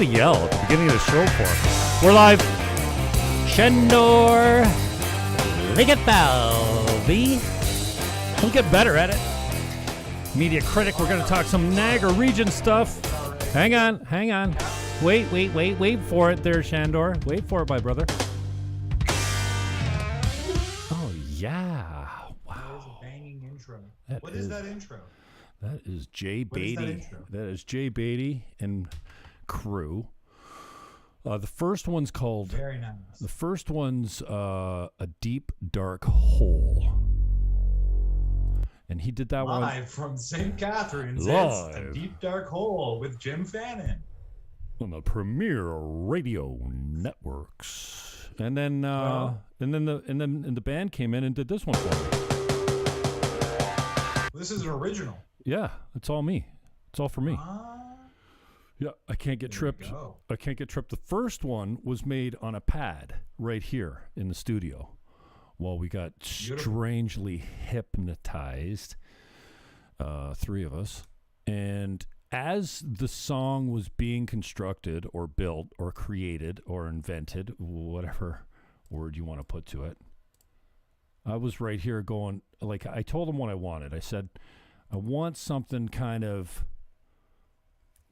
to yell at the beginning of the show for? We're live. Sandor Ligetfalvy. We'll get better at it. Media critic. We're going to talk some Niagara region stuff. Hang on. Wait for it there, Sandor. Wait for it, my brother. Oh, yeah. Wow. That was a banging intro. What is is that intro? That is Jay What is Beatty. that intro? That is Jay Beatty and crew. The first one's called... Very nice. The first one's A Deep Dark Hole. And he did that one. Live from St. Catharines. Live. It's A Deep Dark Hole with Jim Fannon. On the premier radio networks. And then the band came in and did this one for me. This is an original. Yeah, it's all me. It's all for me. Ah, Yeah, I can't get there you tripped. go. I can't get tripped. The first one was made on a pad right here in the studio while we got strangely hypnotized, three of us. And as the song was being constructed or built or created or invented, whatever word you want to put to it, I was right here going, like, I told him what I wanted. I said, I want something kind of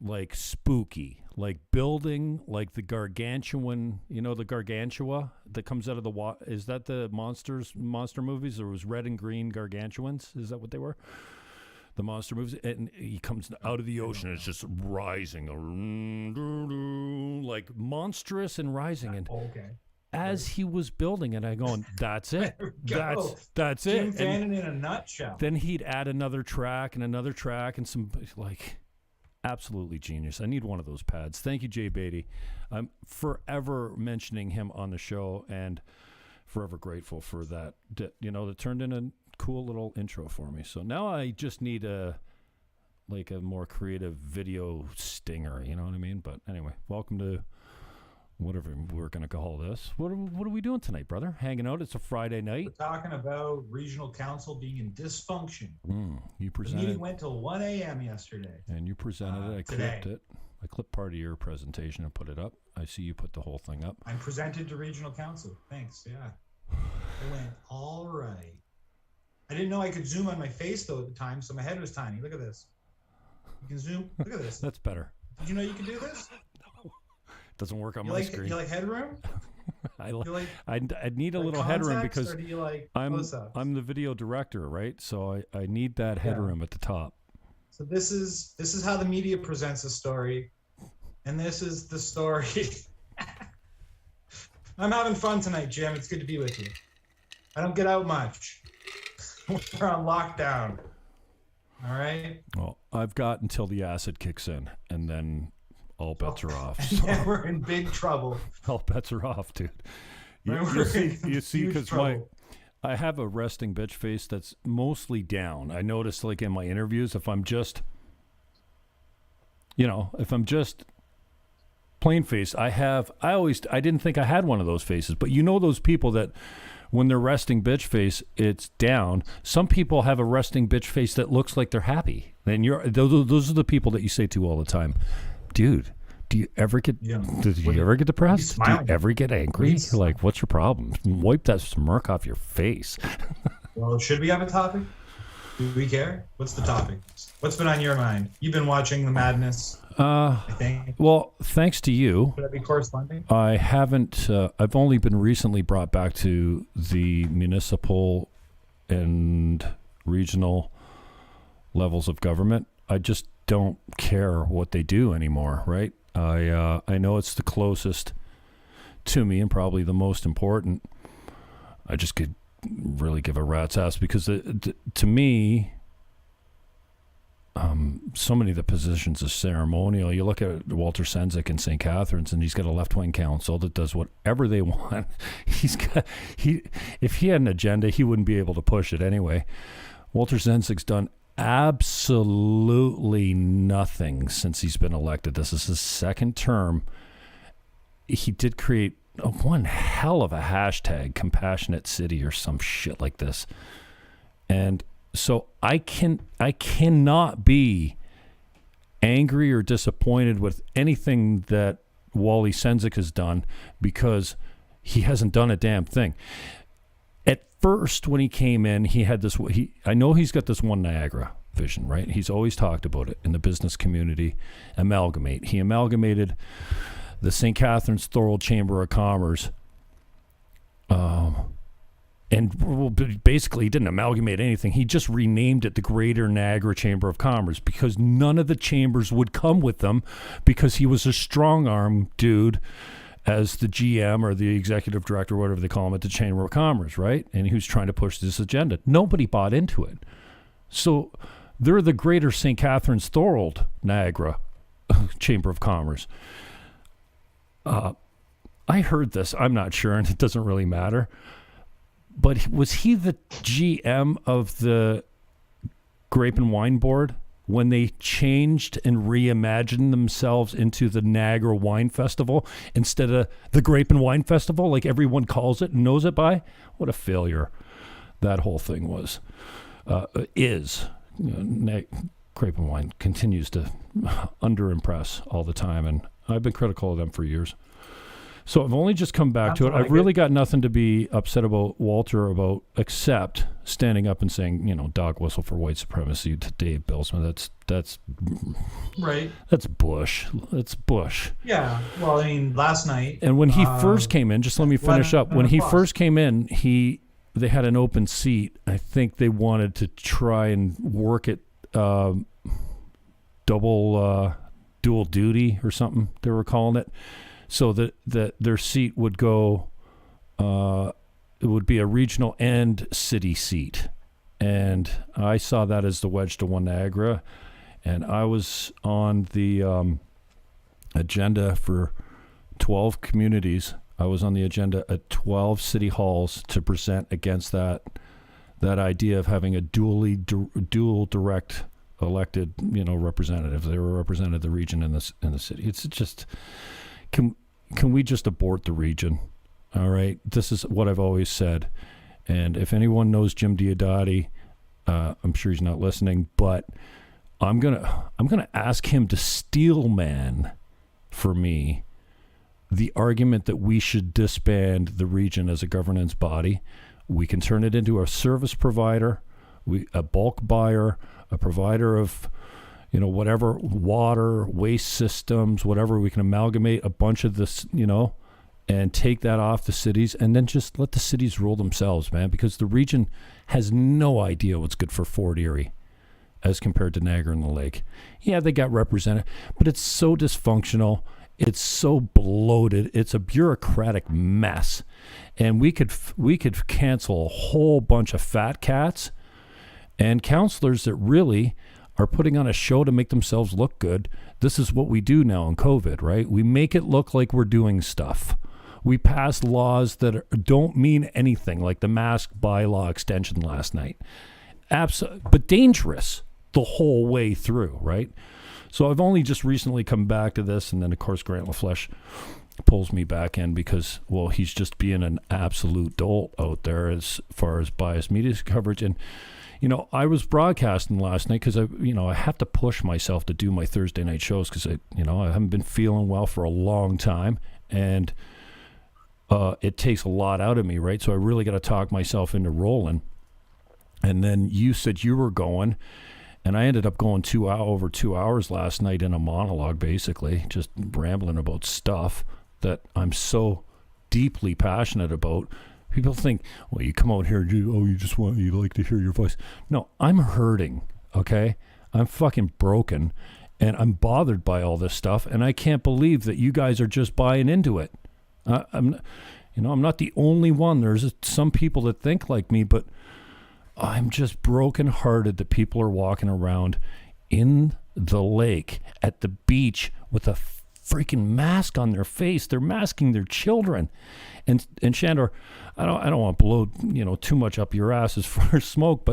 like spooky, like building, like the gargantuan, the gargantua that comes out of the water. Is that the monster movies? There was red and green gargantuans. Is that what they were? The monster movies. And he comes out of the ocean. It's just rising, like monstrous and rising. And Okay. as he was building it, I going, that's it. There we go. That's Jim it. Fannon in a nutshell. Then he'd add another track and some, like, absolutely genius. I need one of those pads. Thank you, Jay Beatty. I'm forever mentioning him on the show and forever grateful for that. That turned in a cool little intro for me. So now I just need a more creative video stinger. You know what I mean? But anyway, welcome to whatever we're going to call this. What are we doing tonight, brother? Hanging out? It's a Friday night. We're talking about regional council being in dysfunction. You The presented. meeting went till 1 a.m. yesterday. And you presented it. I today. clipped it. I clipped part of your presentation and put it up. I see you put the whole thing up. I'm presented to regional council. Thanks. Yeah. It went all right. I didn't know I could zoom on my face, though, at the time, so my head was tiny. Look at this. You can zoom. Look at this. That's better. Did you know you could do this? Doesn't work on You my like, screen. you like headroom? I need a Like little headroom context, because or do you like I'm close-ups? the video director, right? So I need that headroom at the top. So this is how the media presents a story, and this is the story. I'm having fun tonight, Jim. It's good to be with you. I don't get out much. We're on lockdown. All right. Well, I've got until the acid kicks in, and then all bets are off. And then we're in big trouble. All bets are off, dude. You We're see, in because huge trouble. I have a resting bitch face that's mostly down. I notice, like, in my interviews, if I'm just plain faced, I didn't think I had one of those faces, but those people that when they're resting bitch face, it's down. Some people have a resting bitch face that looks like they're happy. And those are the people that you say to all the time, dude. Do you ever get ever get depressed? Do you ever get angry? Like, what's your problem? Wipe that smirk off your face. Well, should we have a topic? Do we care? What's the topic? What's been on your mind? You've been watching the madness, I think. Well, thanks to you. Should I be corresponding? I haven't. I've only been recently brought back to the municipal and regional levels of government. I just don't care what they do anymore, right? I know it's the closest to me and probably the most important. I just could really give a rat's ass because to me, so many of the positions are ceremonial. You look at Walter Sendzik in St. Catharines, and he's got a left-wing council that does whatever they want. If he had an agenda, he wouldn't be able to push it anyway. Walter Sendzik done absolutely nothing since he's been elected. This is his second term. He did create one hell of a hashtag, compassionate city or some shit like this. And so I cannot be angry or disappointed with anything that Wally Senzik has done, because he hasn't done a damn thing. At first, when he came in, he had this. I know he's got this one Niagara vision, right? He's always talked about it in the business community. Amalgamate. He amalgamated the St. Catharines Thorold Chamber of Commerce. And basically, he didn't amalgamate anything. He just renamed it the Greater Niagara Chamber of Commerce, because none of the chambers would come with them, because he was a strong-arm dude as the GM or the executive director, whatever they call him, at the Chamber of Commerce, right? And he was trying to push this agenda. Nobody bought into it. So they're the Greater St. Catharines Thorold Niagara Chamber of Commerce. I heard this. I'm not sure, and it doesn't really matter. But was he the GM of the Grape and Wine Board when they changed and reimagined themselves into the Niagara Wine Festival instead of the Grape and Wine Festival, like everyone calls it and knows it by? What a failure that whole thing was. Grape and Wine continues to underimpress all the time, and I've been critical of them for years. So I've only just come back to it. I've really got nothing to be upset about Walter about, except standing up and saying, dog whistle for white supremacy to Dave Bilsma. That's right. That's Bush. That's Bush. Yeah. Well, I mean, last night. And when he first came in, just let me finish up. When he first came in, they had an open seat. I think they wanted to try and work it dual duty or something they were calling it. So that their seat would go, it would be a regional and city seat. And I saw that as the wedge to one Niagara. And I was on the agenda for 12 communities. I was on the agenda at 12 city halls to present against that idea of having a dual direct elected, representatives. They were represented the region and the city. It's just... Can we just abort the region? All right. This is what I've always said. And if anyone knows Jim Diodati, I'm sure he's not listening, but I'm gonna ask him to steelman for me the argument that we should disband the region as a governance body. We can turn it into a service provider, a bulk buyer, a provider of whatever, water, waste systems, whatever. We can amalgamate a bunch of this, and take that off the cities, and then just let the cities rule themselves, man, because the region has no idea what's good for Fort Erie as compared to Niagara and the Lake. Yeah, they got represented, but it's so dysfunctional. It's so bloated. It's a bureaucratic mess. And we could cancel a whole bunch of fat cats and councillors that really are putting on a show to make themselves look good. This is what we do now in COVID, right? We make it look like we're doing stuff. We pass laws that don't mean anything, like the mask bylaw extension last night. But dangerous the whole way through, right? So I've only just recently come back to this, and then, of course, Grant LaFleche pulls me back in because, well, he's just being an absolute dolt out there as far as biased media coverage. And I was broadcasting last night because I have to push myself to do my Thursday night shows because I haven't been feeling well for a long time, and it takes a lot out of me, right? So I really got to talk myself into rolling. And then you said you were going, and I ended up going over 2 hours last night in a monologue, basically just rambling about stuff that I'm so deeply passionate about. People think, well, you come out here, you like to hear your voice. No, I'm hurting, okay? I'm fucking broken, and I'm bothered by all this stuff, and I can't believe that you guys are just buying into it. I'm not the only one. There's some people that think like me, but I'm just brokenhearted that people are walking around in the lake, at the beach, with a freaking mask on their face. They're masking their children. And Sandor, I don't want to blow too much up your ass as far as smoke,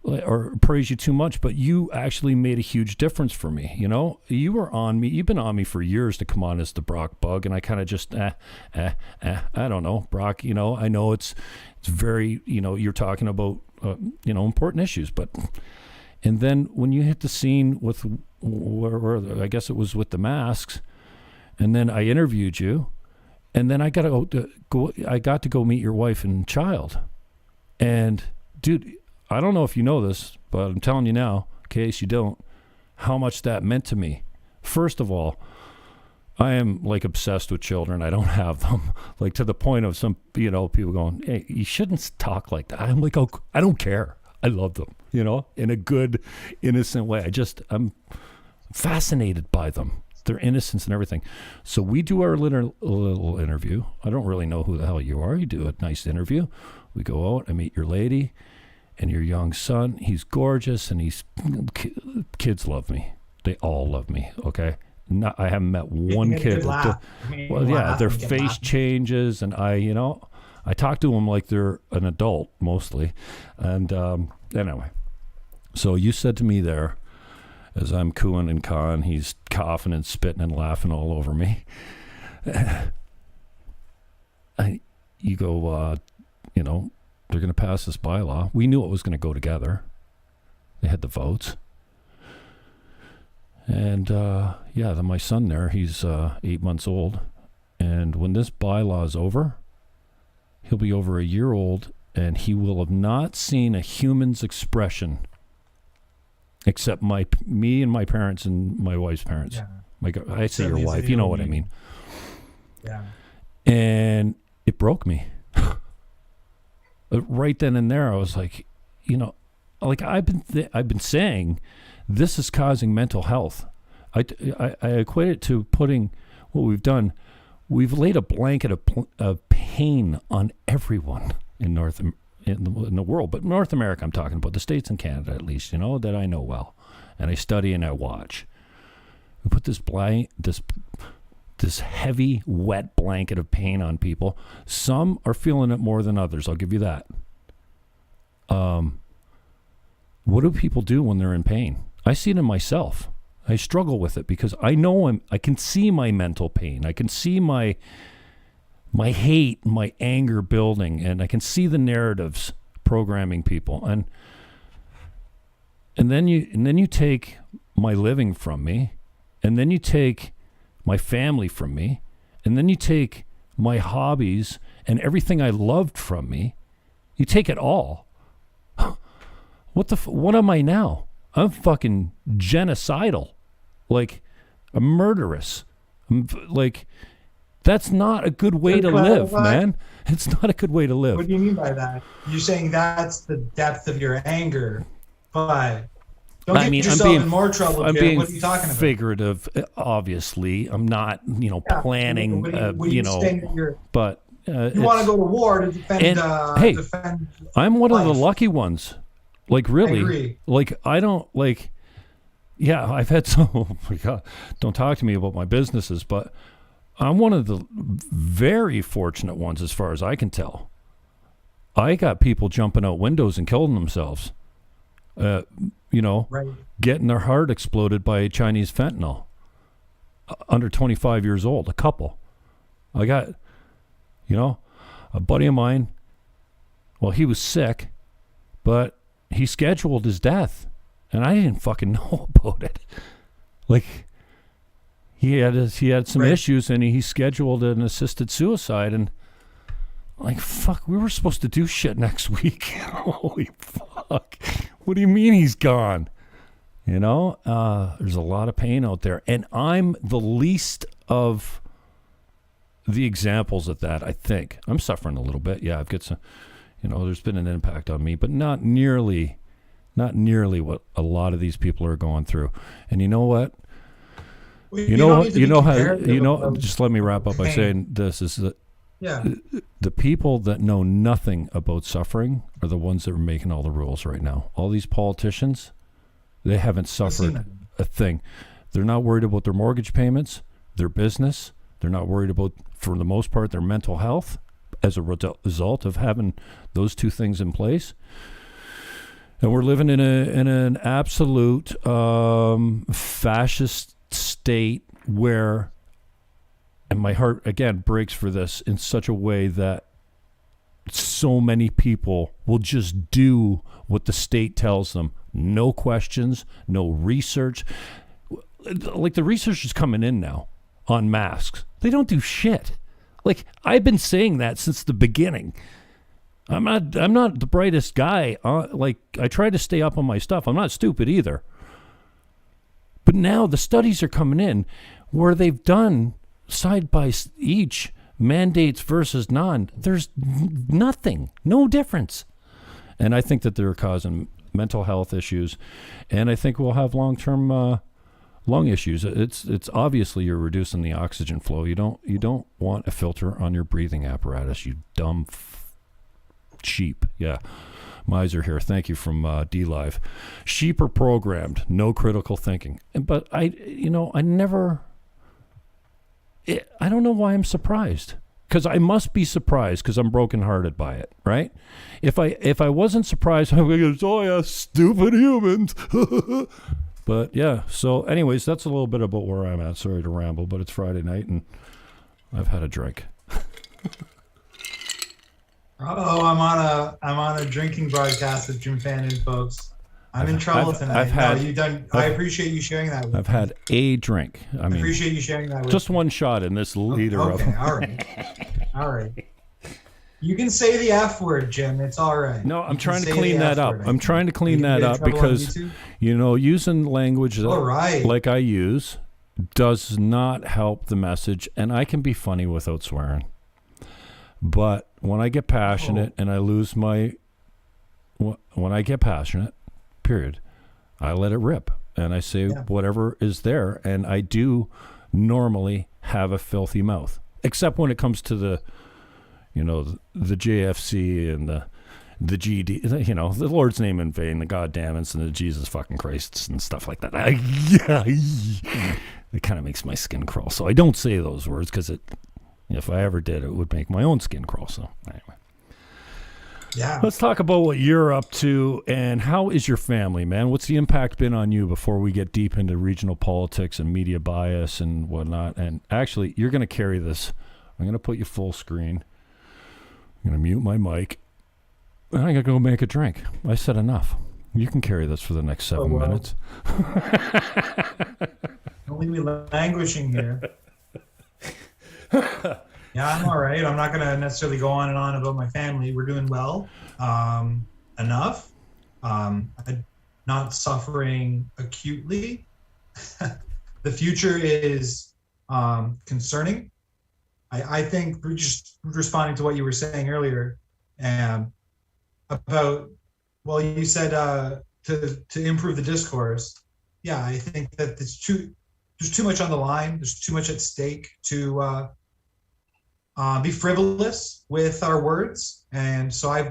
or praise you too much, but you actually made a huge difference for me. You were on me. You've been on me for years to come on as the Brock Bug, and I kind of just I don't know, Brock. I know it's very you're talking about important issues, and then when you hit the scene with where I guess it was with the masks. and then I interviewed you, and then I got to go meet your wife and child. And dude, I don't know if you know this, but I'm telling you now, in case you don't, how much that meant to me. First of all, I am like obsessed with children. I don't have them, like to the point of some, people going, "Hey, you shouldn't talk like that." I'm like, "Oh, I don't care. I love them, in a good, innocent way. I'm fascinated by them, their innocence and everything." So we do our little interview. I don't really know who the hell you are. You do a nice interview. We go out, I meet your lady and your young son. He's gorgeous, and kids love me. They all love me, okay? I haven't met one kid. Their face changes, and I talk to them like they're an adult mostly. And anyway, so you said to me there, as I'm cooing and cawing, he's coughing and spitting and laughing all over me. You go, they're going to pass this bylaw. We knew it was going to go together. They had the votes. And, then my son there, he's 8 months old. And when this bylaw is over, he'll be over a year old, and he will have not seen a human's expression except me and my parents and my wife's parents. Yeah. I say your wife, you know what I mean. Yeah. And it broke me. Right then and there, I was like, I've been saying, this is causing mental health. I equate it to putting what we've done. We've laid a blanket of pain on everyone in the world, but North America, I'm talking about the States and Canada at least, that I know well, and I study and I watch. We put this heavy, wet blanket of pain on people. Some are feeling it more than others. I'll give you that. What do people do when they're in pain? I see it in myself. I struggle with it because I know I can see my mental pain. I can see my hate, my anger building, and I can see the narratives programming people. And then you take my living from me, and then you take my family from me, and then you take my hobbies and everything I loved from me. You take it all. What am I now? I'm fucking genocidal, like a murderess. That's not a good way to live, man. It's not a good way to live. What do you mean by that? You're saying that's the depth of your anger, but don't get yourself in more trouble. I'm being what are you talking about? Figurative, obviously. I'm not, planning, but you want to go to war to defend. Defend I'm one life. of the lucky ones. Like, really, I agree. Like, I don't like. Yeah, I've had some. Oh my God, don't talk to me about my businesses, but I'm one of the very fortunate ones, as far as I can tell. I got people jumping out windows and killing themselves. Right. Getting their heart exploded by Chinese fentanyl. Under 25 years old, a couple. I got, a buddy of mine. Well, he was sick, but he scheduled his death, and I didn't fucking know about it. Like, he had some issues, and he scheduled an assisted suicide, and like, fuck, we were supposed to do shit next week. Holy fuck. What do you mean he's gone? There's a lot of pain out there, and I'm the least of the examples of that, I think. I'm suffering a little bit. Yeah, I've got some, there's been an impact on me, but not nearly what a lot of these people are going through. And you know what? Just let me wrap up by saying this is that the people that know nothing about suffering are the ones that are making all the rules right now. All these politicians, they haven't suffered a thing. They're not worried about their mortgage payments, their business. They're not worried about, for the most part, their mental health as a result of having those two things in place. And we're living in an absolute fascist state where, and my heart again breaks for this, in such a way that so many people will just do what the state tells them. No questions, no research. Like, the research is coming in now. on masks. They don't do shit. Like, I've been saying that since the beginning. I'm not the brightest guy. Like, I try to stay up on my stuff. I'm not stupid either. But now the studies are coming in where they've done side by each mandates versus non. There's nothing, no difference. And I think that they're causing mental health issues, and I think we'll have long-term lung issues. It's obviously you're reducing the oxygen flow. You don't want a filter on your breathing apparatus, you dumb sheep. Yeah. Miser here. Thank you from D-Live. Sheep are programmed, no critical thinking. But I don't know why I'm surprised. Because I must be surprised because I'm brokenhearted by it, right? If I wasn't surprised, I would go, oh yeah, stupid humans. But yeah, so anyways, that's a little bit about where I'm at. Sorry to ramble, but it's Friday night and I've had a drink. I'm on a drinking broadcast with Jim Fannon, folks. I'm in trouble tonight. I appreciate you sharing that with me. I've had a drink. I appreciate you sharing that with just me. one shot in this liter of. All right. You can say the F word, Jim. It's all right. No, I'm trying to clean that up. I'm trying to clean that up because, using language like I use does not help the message, and I can be funny without swearing. But when I get passionate and I lose when I get passionate, period, I let it rip and I say whatever is there. And I do normally have a filthy mouth, except when it comes to the JFC and the GD, the Lord's name in vain, the goddamns and the Jesus fucking Christs and stuff like that. It kind of makes my skin crawl. So I don't say those words because if I ever did, it would make my own skin crawl. So anyway. Yeah. Let's talk about what you're up to and how is your family, man? What's the impact been on you before we get deep into regional politics and media bias and whatnot? And actually, you're going to carry this. I'm going to put you full screen. I'm going to mute my mic. And I got to go make a drink. I said enough. You can carry this for the next 7 minutes. Don't leave me languishing here. Yeah, I'm all right. I'm not going to necessarily go on and on about my family. We're doing well enough. Not suffering acutely. The future is concerning. I think we're just responding to what you were saying earlier about, you said to improve the discourse. Yeah, I think that there's too much on the line. There's too much at stake to be frivolous with our words. And so I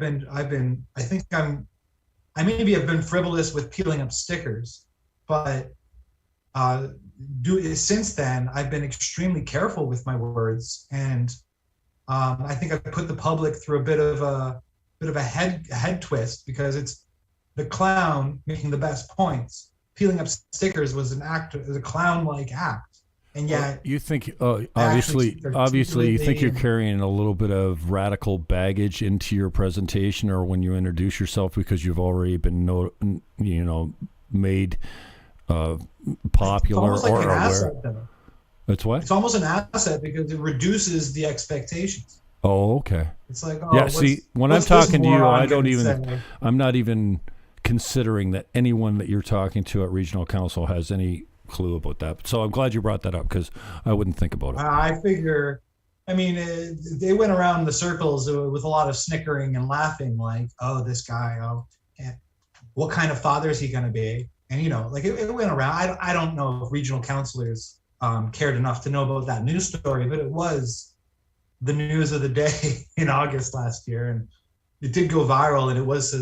maybe have been frivolous with peeling up stickers, but since then I've been extremely careful with my words. And I think I've put the public through a bit of a head twist, because it's the clown making the best points. Peeling up stickers was a clown-like act. And yet, you think obviously you think you're carrying a little bit of radical baggage into your presentation or when you introduce yourself, because you've already been made popular or aware. Asset, it's what? It's almost an asset because it reduces the expectations. Oh, okay. It's like, when I'm talking to you, I'm not even considering that anyone that you're talking to at regional council has any clue about that. So I'm glad you brought that up, because I wouldn't think about it. I figure, they went around the circles with a lot of snickering and laughing, like, oh, this guy, what kind of father is he going to be? And, it went around. I don't know if regional councilors cared enough to know about that news story, but it was the news of the day in August last year. And it did go viral, and it was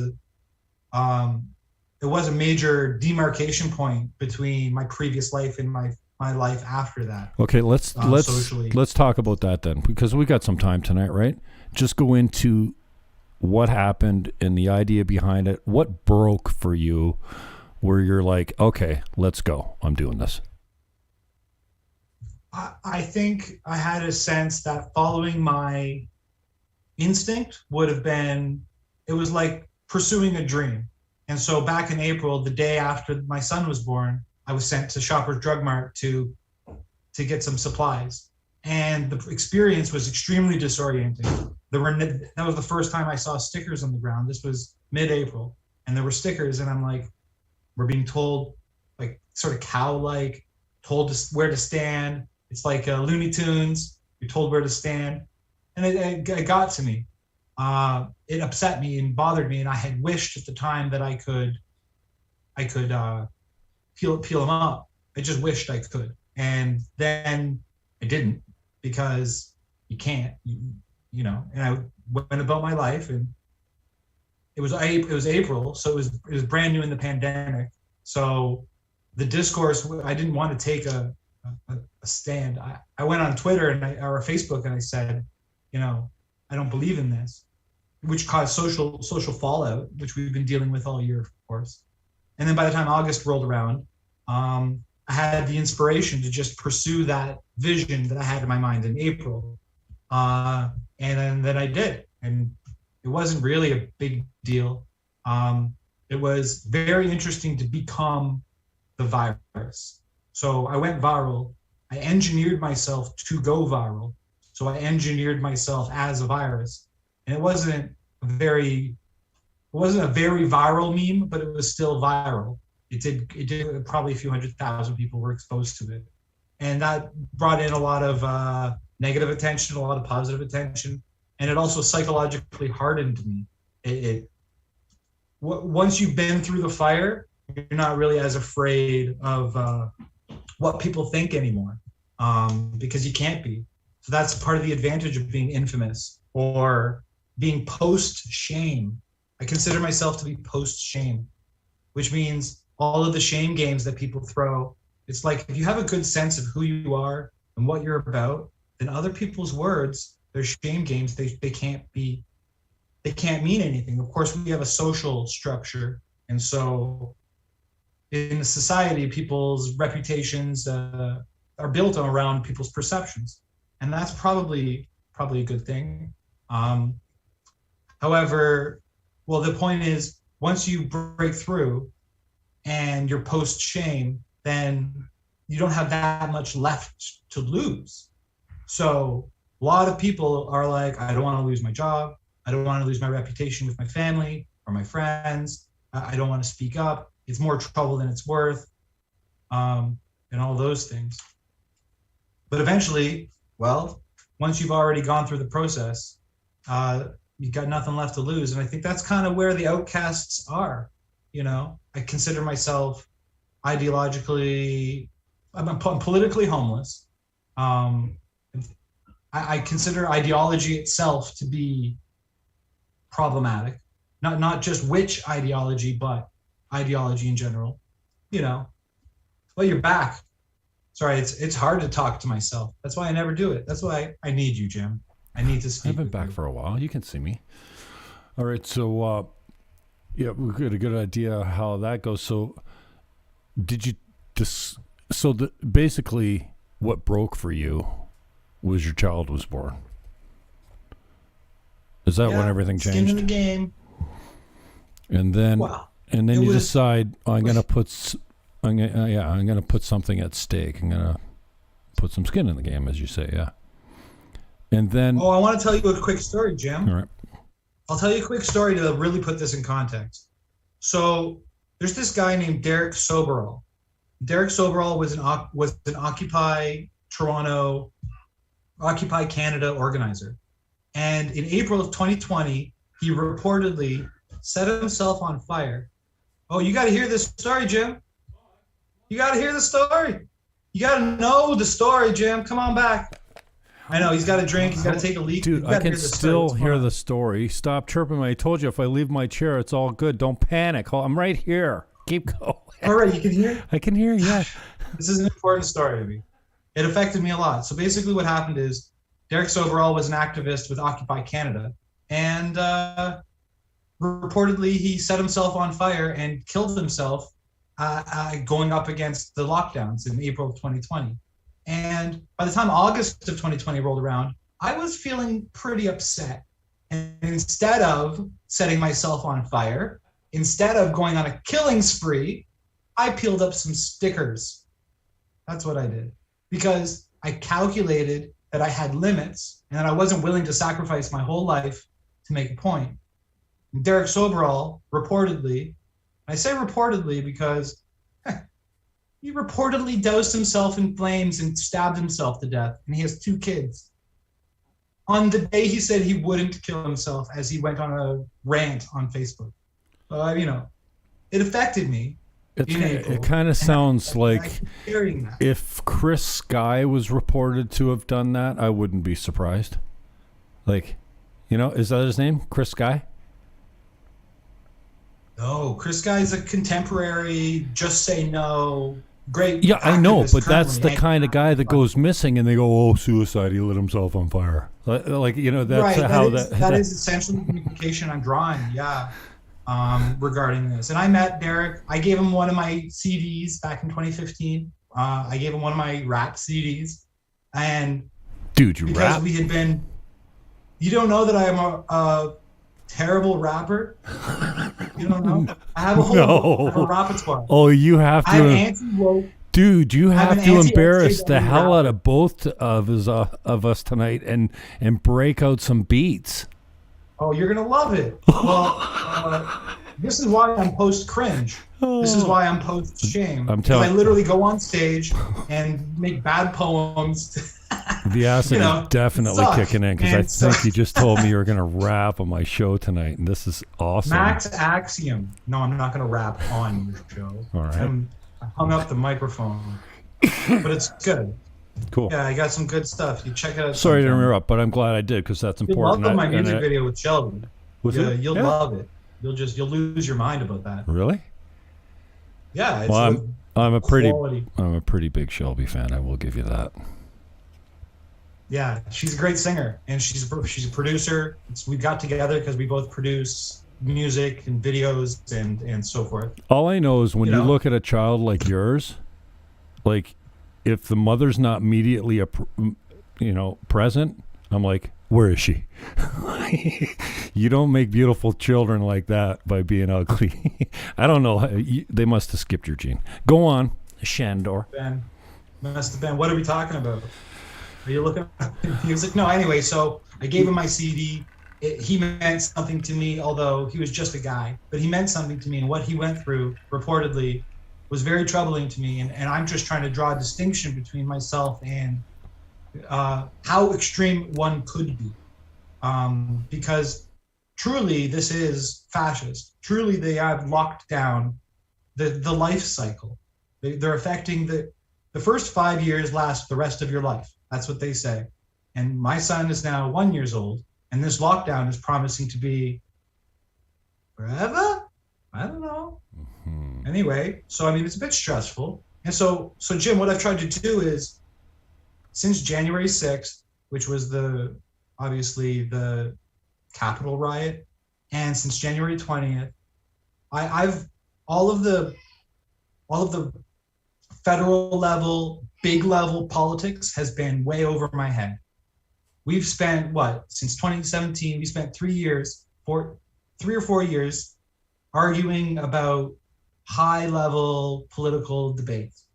a major demarcation point between my previous life and my life after that. Okay, let's talk about that then, because we got some time tonight, right? Just go into what happened and the idea behind it. What broke for you where you're like, okay, let's go. I'm doing this. I think I had a sense that following my instinct would have been, it was like pursuing a dream. And so back in April, the day after my son was born, I was sent to Shoppers Drug Mart to to get some supplies. And the experience was extremely disorienting. That was the first time I saw stickers on the ground. This was mid-April, and there were stickers, and I'm like, we're being told, like, sort of cow-like, told where to stand. It's like Looney Tunes. You're told where to stand, and it got to me. It upset me and bothered me, and I had wished at the time that I could peel them up. I just wished I could, and then I didn't, because you can't, you know. And I went about my life, and it was April, so it was brand new in the pandemic. So the discourse, I didn't want to take a stand. I went on Twitter or Facebook, and I said, you know, I don't believe in this, which caused social fallout, which we've been dealing with all year, of course. And then by the time August rolled around, I had the inspiration to just pursue that vision that I had in my mind in April. And then I did. And it wasn't really a big deal. It was very interesting to become the virus. So I went viral. I engineered myself to go viral. So I engineered myself as a virus. And it wasn't a very viral meme, but it was still viral. It did probably a few 100,000 people were exposed to it. And that brought in a lot of negative attention, a lot of positive attention. And it also psychologically hardened me. Once you've been through the fire, you're not really as afraid of what people think anymore, because you can't be. So that's part of the advantage of being infamous or being post-shame. I consider myself to be post-shame, which means all of the shame games that people throw. It's like, if you have a good sense of who you are and what you're about, then other people's words, their shame games, they can't mean anything. Of course, we have a social structure. And so in a society, people's reputations are built around people's perceptions. And that's probably a good thing. However, well, the point is, once you break through and you're post-shame, then you don't have that much left to lose. So a lot of people are like, I don't want to lose my job. I don't want to lose my reputation with my family or my friends. I don't want to speak up. It's more trouble than it's worth, and all those things. But eventually, well, once you've already gone through the process, you've got nothing left to lose. And I think that's kind of where the outcasts are. You know, I consider myself ideologically, I'm politically homeless. I consider ideology itself to be problematic. Not just which ideology, but ideology in general. You know, well, you're back. Sorry, it's hard to talk to myself. That's why I never do it. That's why I need you, Jim. I need to speak. I've been back for a while. You can see me. All right, so yeah, we got a good idea how that goes. So, did you basically what broke for you was your child was born? Is that when everything changed? Skin in the game. And then, you decide, I'm gonna put something at stake. I'm gonna put some skin in the game, as you say, yeah. And then, I want to tell you a quick story, Jim. All right. I'll tell you a quick story to really put this in context. So there's this guy named Derek Soberall. Derek Soberall was an Occupy Toronto, Occupy Canada organizer. And in April of 2020, he reportedly set himself on fire. Oh, you got to hear this story, Jim. You got to hear the story. You got to know the story, Jim. Come on back. I know, he's got a drink. He's got to take a leak. Dude, I can still hear the story. Stop chirping. I told you if I leave my chair, it's all good. Don't panic. I'm right here. Keep going. All right, you can hear? I can hear, yeah. This is an important story to me. It affected me a lot. So basically what happened is Derek Soberall was an activist with Occupy Canada. And reportedly, he set himself on fire and killed himself going up against the lockdowns in April of 2020. And by the time August of 2020 rolled around, I was feeling pretty upset. And instead of setting myself on fire, instead of going on a killing spree, I peeled up some stickers. That's what I did. because I calculated that I had limits and that I wasn't willing to sacrifice my whole life to make a point. And Derek Soberall reportedly, I say reportedly because he reportedly doused himself in flames and stabbed himself to death, and he has 2 kids. On the day he said he wouldn't kill himself, as he went on a rant on Facebook. It affected me. It kind of sounds like if Chris Sky was reported to have done that, I wouldn't be surprised. Like, is that his name? Chris Sky? No, Chris Sky is a contemporary, just say no, great. Yeah, I know, but that's the kind of guy that goes missing and they go, oh, suicide, he lit himself on fire. That's right, how that is essentially the communication I'm drawing, yeah, regarding this. And I met Derek. I gave him one of my CDs back in 2015. I gave him one of my rap CDs. And dude, you because rap? We had been, you don't know that I am a terrible rapper? You don't know? I have a whole repertoire. Oh, you have to. I'm anti-woke. Dude, you have to embarrass the hell out of both of us tonight and break out some beats. Oh, you're gonna love it. Well, this is why I'm post cringe. This is why I'm post shame. I literally go on stage and make bad poems. The acid is definitely kicking in, because I think you just told me you were going to rap on my show tonight, and this is awesome. Max Axiom. No, I'm not going to rap on your show. All right. I hung up the microphone, but it's good. Cool. Yeah, I got some good stuff. You check it out. Sorry to interrupt, but I'm glad I did, because that's important. You'll love my music video with Sheldon. You'll love it. You'll lose your mind about that. Really? Yeah. It's I'm a pretty big Shelby fan. I will give you that. Yeah, she's a great singer, and she's a producer. We got together because we both produce music and videos and so forth. All I know is when you look at a child like yours, like if the mother's not immediately present, I'm like, where is she? You don't make beautiful children like that by being ugly. I don't know. They must have skipped your gene. Go on, Sandor. Ben, must have been. What are we talking about? Are you looking at music? No, anyway, so I gave him my CD. He meant something to me, although he was just a guy. But he meant something to me, and what he went through, reportedly, was very troubling to me. And I'm just trying to draw a distinction between myself and how extreme one could be. Because truly, this is fascist. Truly, they have locked down the life cycle. They're affecting the first 5 years last the rest of your life. That's what they say. And my son is now 1 year old, and this lockdown is promising to be forever? I don't know. Mm-hmm. Anyway, so it's a bit stressful. And so Jim, what I've tried to do is, since January 6th, which was obviously the Capitol riot, and since January 20th, I've all of the federal level, big level politics has been way over my head. We've spent since 2017, we spent 3 or 4 years arguing about high level political debates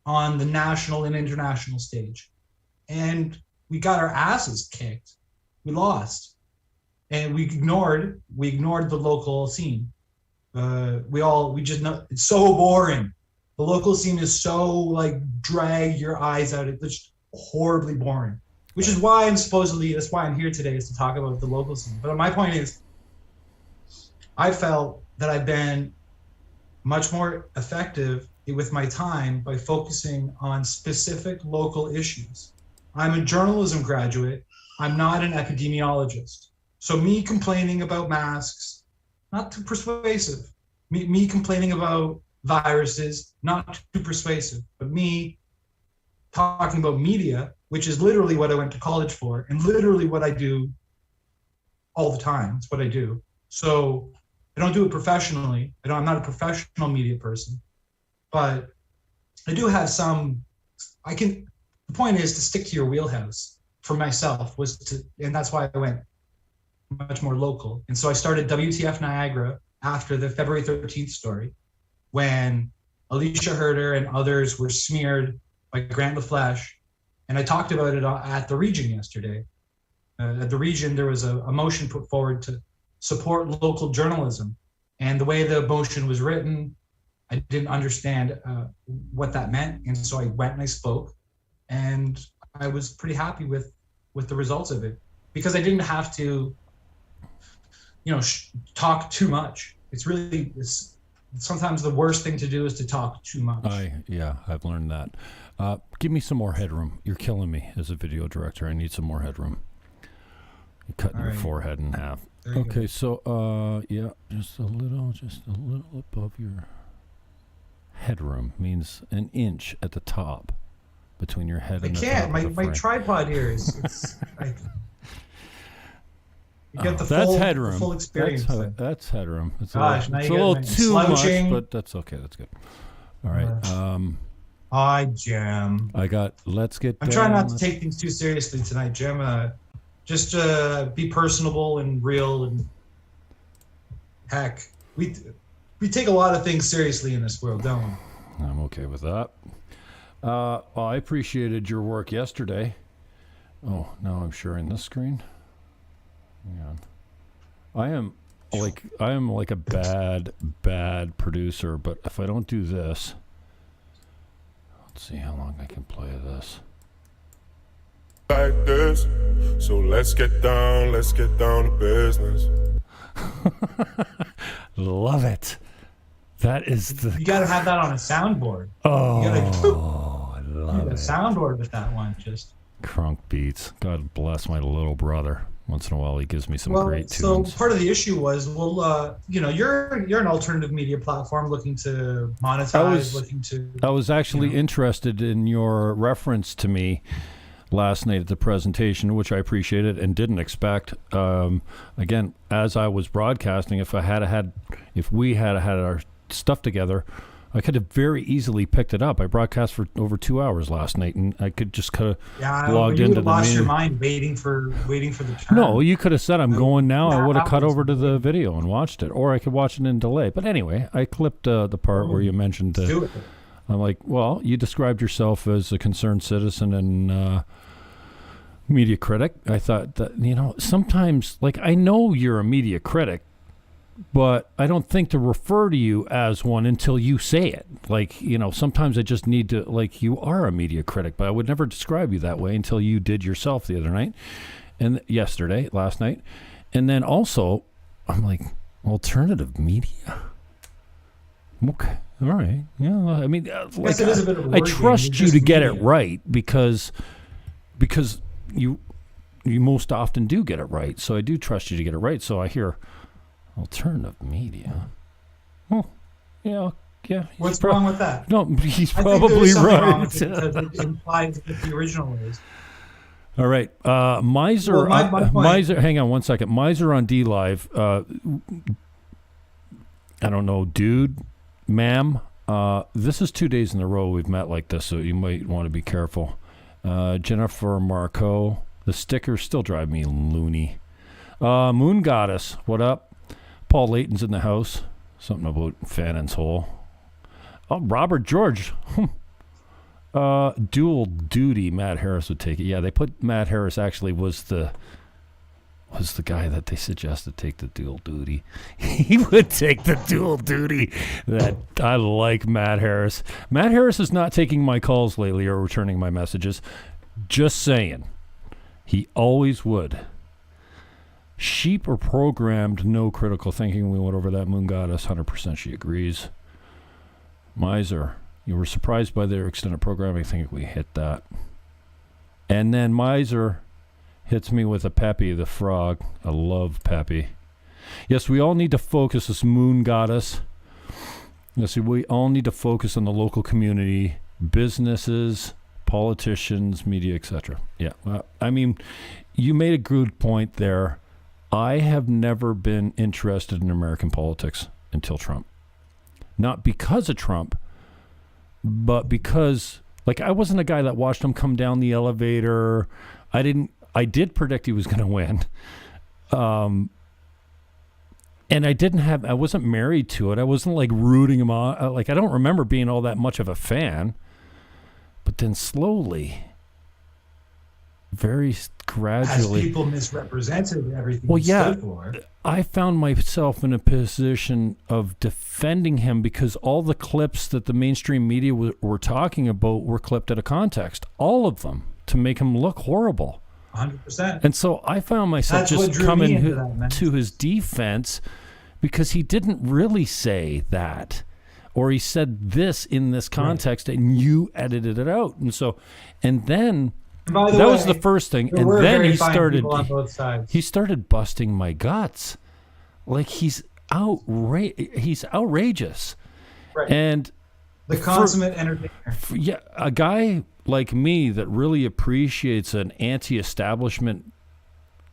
on the national and international stage. And we got our asses kicked. We lost. And we ignored the local scene. We just know it's so boring. The local scene is so drag your eyes out. It's just horribly boring, which is why that's why I'm here today, is to talk about the local scene. But my point is, I felt that I've been much more effective with my time by focusing on specific local issues. I'm a journalism graduate. I'm not an epidemiologist. So me complaining about masks, not too persuasive. Me complaining about viruses, not too persuasive. But me talking about media, which is literally what I went to college for, and literally what I do all the time. It's what I do. So I don't do it professionally. I'm not a professional media person, but I do have the point is to stick to your wheelhouse for myself and that's why I went much more local. And so I started WTF Niagara after the February 13th story, when Alicia Herder and others were smeared by Grant LaFleche And I talked about it at the Region yesterday. At the Region, there was a motion put forward to support local journalism. And the way the motion was written, I didn't understand what that meant. And so I went and I spoke. And I was pretty happy with the results of it, because I didn't have to, talk too much. It's sometimes the worst thing to do is to talk too much. I've learned that. Give me some more headroom. You're killing me as a video director. I need some more headroom. You're cutting your forehead in half. Okay, so just a little above your headroom means an inch at the top between your head and the top. I can't. My tripod here is like, you get the full experience. That's headroom. It's Gosh, a little too much, but that's okay. That's good. All right. Hi, Jim. I'm trying not to take things too seriously tonight, Jim. Just be personable and real, and heck, we take a lot of things seriously in this world, don't we? I'm okay with that. I appreciated your work yesterday. Oh, now I'm sharing this screen. Hang on. I am like a bad producer, but if I don't do this, let's see how long I can play this. Like this, so let's get down to business. Love it. That is you gotta have that on a soundboard. I love it. A soundboard with that one, just crunk beats. God bless my little brother. Once in a while, he gives me some great tunes. So part of the issue was, you're an alternative media platform looking to monetize, I was actually interested in your reference to me last night at the presentation, which I appreciated and didn't expect. Again, as I was broadcasting, if we had had our stuff together, I could have very easily picked it up. I broadcast for over 2 hours last night, and I could just kind of logged into the You lost your mind waiting for the turn. No, you could have said, I'm going now. I would have cut over to the video and watched it, or I could watch it in delay. But anyway, I clipped the part where you mentioned I'm like, well, you described yourself as a concerned citizen and media critic. I thought that, sometimes, like, I know you're a media critic, but I don't think to refer to you as one until you say it. Like, sometimes I just need to, like, you are a media critic, but I would never describe you that way until you did yourself the other night and last night. And then also, I'm like, alternative media. Okay. All right. Yeah. I mean, like, it is a bit of a I trust you to get it right because you most often do get it right. So I do trust you to get it right. So I hear alternative media. Oh, yeah. What's wrong with that? No, he's probably right. It implies that the original is. All right. Miser. My Miser. Hang on one second. Miser on D Live. I don't know, dude, ma'am. This is 2 days in a row we've met like this, so you might want to be careful. Jennifer Marco. The stickers still drive me loony. Moon Goddess. What up? Paul Layton's in the house. Something about Fannon's hole. Oh, Robert George. Dual duty. Matt Harris would take it. Yeah, they put Matt Harris actually was the guy that they suggested take the dual duty. He would take the dual duty. That I like Matt Harris. Matt Harris is not taking my calls lately or returning my messages. Just saying. He always would. Sheep are programmed, no critical thinking. We went over that. Moon Goddess, 100% she agrees. Miser, you were surprised by their extended programming. I think we hit that. And then Miser hits me with a Peppy the Frog. I love Peppy. Yes, we all need to focus, this Moon Goddess. Yes, we all need to focus on the local community, businesses, politicians, media, etc. Yeah, I mean, you made a good point there. I have never been interested in American politics until Trump. Not because of Trump, but because, like, I wasn't a guy that watched him come down the elevator. I did predict he was going to win. And I wasn't married to it. I wasn't like rooting him on. Like, I don't remember being all that much of a fan. But then slowly, very gradually. As people misrepresented everything Well, he yeah, stood for. I found myself in a position of defending him because all the clips that the mainstream media were talking about were clipped out of context. All of them, to make him look horrible. 100%. And so I found myself just coming to his defense because he didn't really say that. Or he said this in this context, right, and you edited it out. And then that was the first thing. And then he started busting my guts. Like he's outrageous. Right. And the consummate entertainer. Yeah, a guy like me that really appreciates an anti-establishment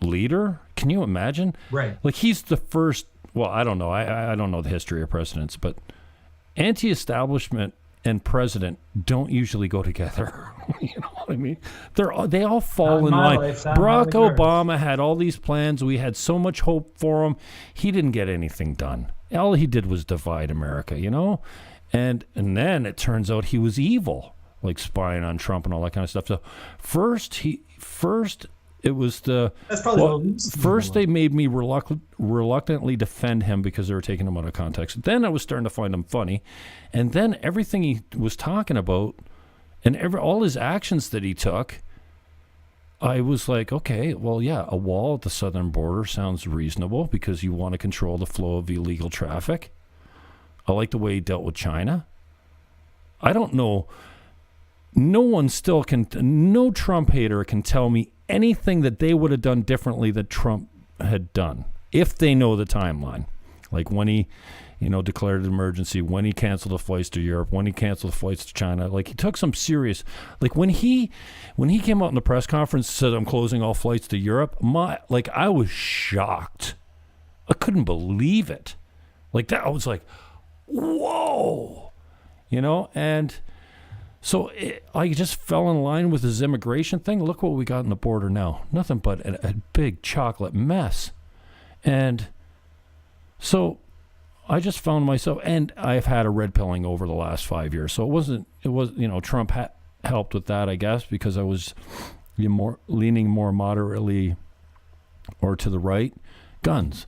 leader. Can you imagine? Right. Like he's the first. Well, I don't know. I don't know the history of presidents, but anti-establishment and president don't usually go together. You know what I mean? They all fall in line. Barack Obama had all these plans. We had so much hope for him. He didn't get anything done. All he did was divide America, you know? And then it turns out he was evil, like spying on Trump and all that kind of stuff. So first it was that's probably first they made me reluctantly defend him because they were taking him out of context. Then I was starting to find him funny, and then everything he was talking about and all his actions that he took, I was like, okay, well, yeah, a wall at the southern border sounds reasonable because you want to control the flow of illegal traffic. I like the way he dealt with China. I don't know. No Trump hater can tell me anything that they would have done differently that Trump had done, if they know the timeline. Like when he, declared an emergency, when he canceled the flights to Europe, when he canceled the flights to China. Like he took some serious, like when he came out in the press conference and said, I'm closing all flights to Europe, I was shocked. I couldn't believe it. Like that, I was like, whoa, and so I just fell in line with his immigration thing. Look what we got in the border now. Nothing but a big chocolate mess. And so I just found myself, and I've had a red pilling over the last 5 years. So Trump helped with that, I guess, because I was leaning more moderately or to the right. Guns,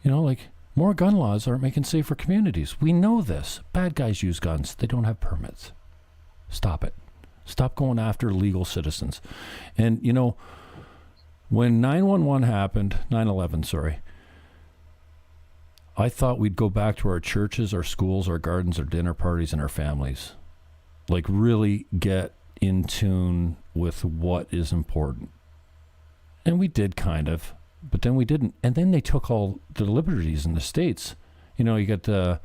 more gun laws aren't making safer communities. We know this. Bad guys use guns. They don't have permits. Stop it. Stop going after legal citizens. And, when 9/11 happened, 9/11, sorry, I thought we'd go back to our churches, our schools, our gardens, our dinner parties, and our families. Like really get in tune with what is important. And we did kind of, but then we didn't. And then they took all the liberties in the states. You got the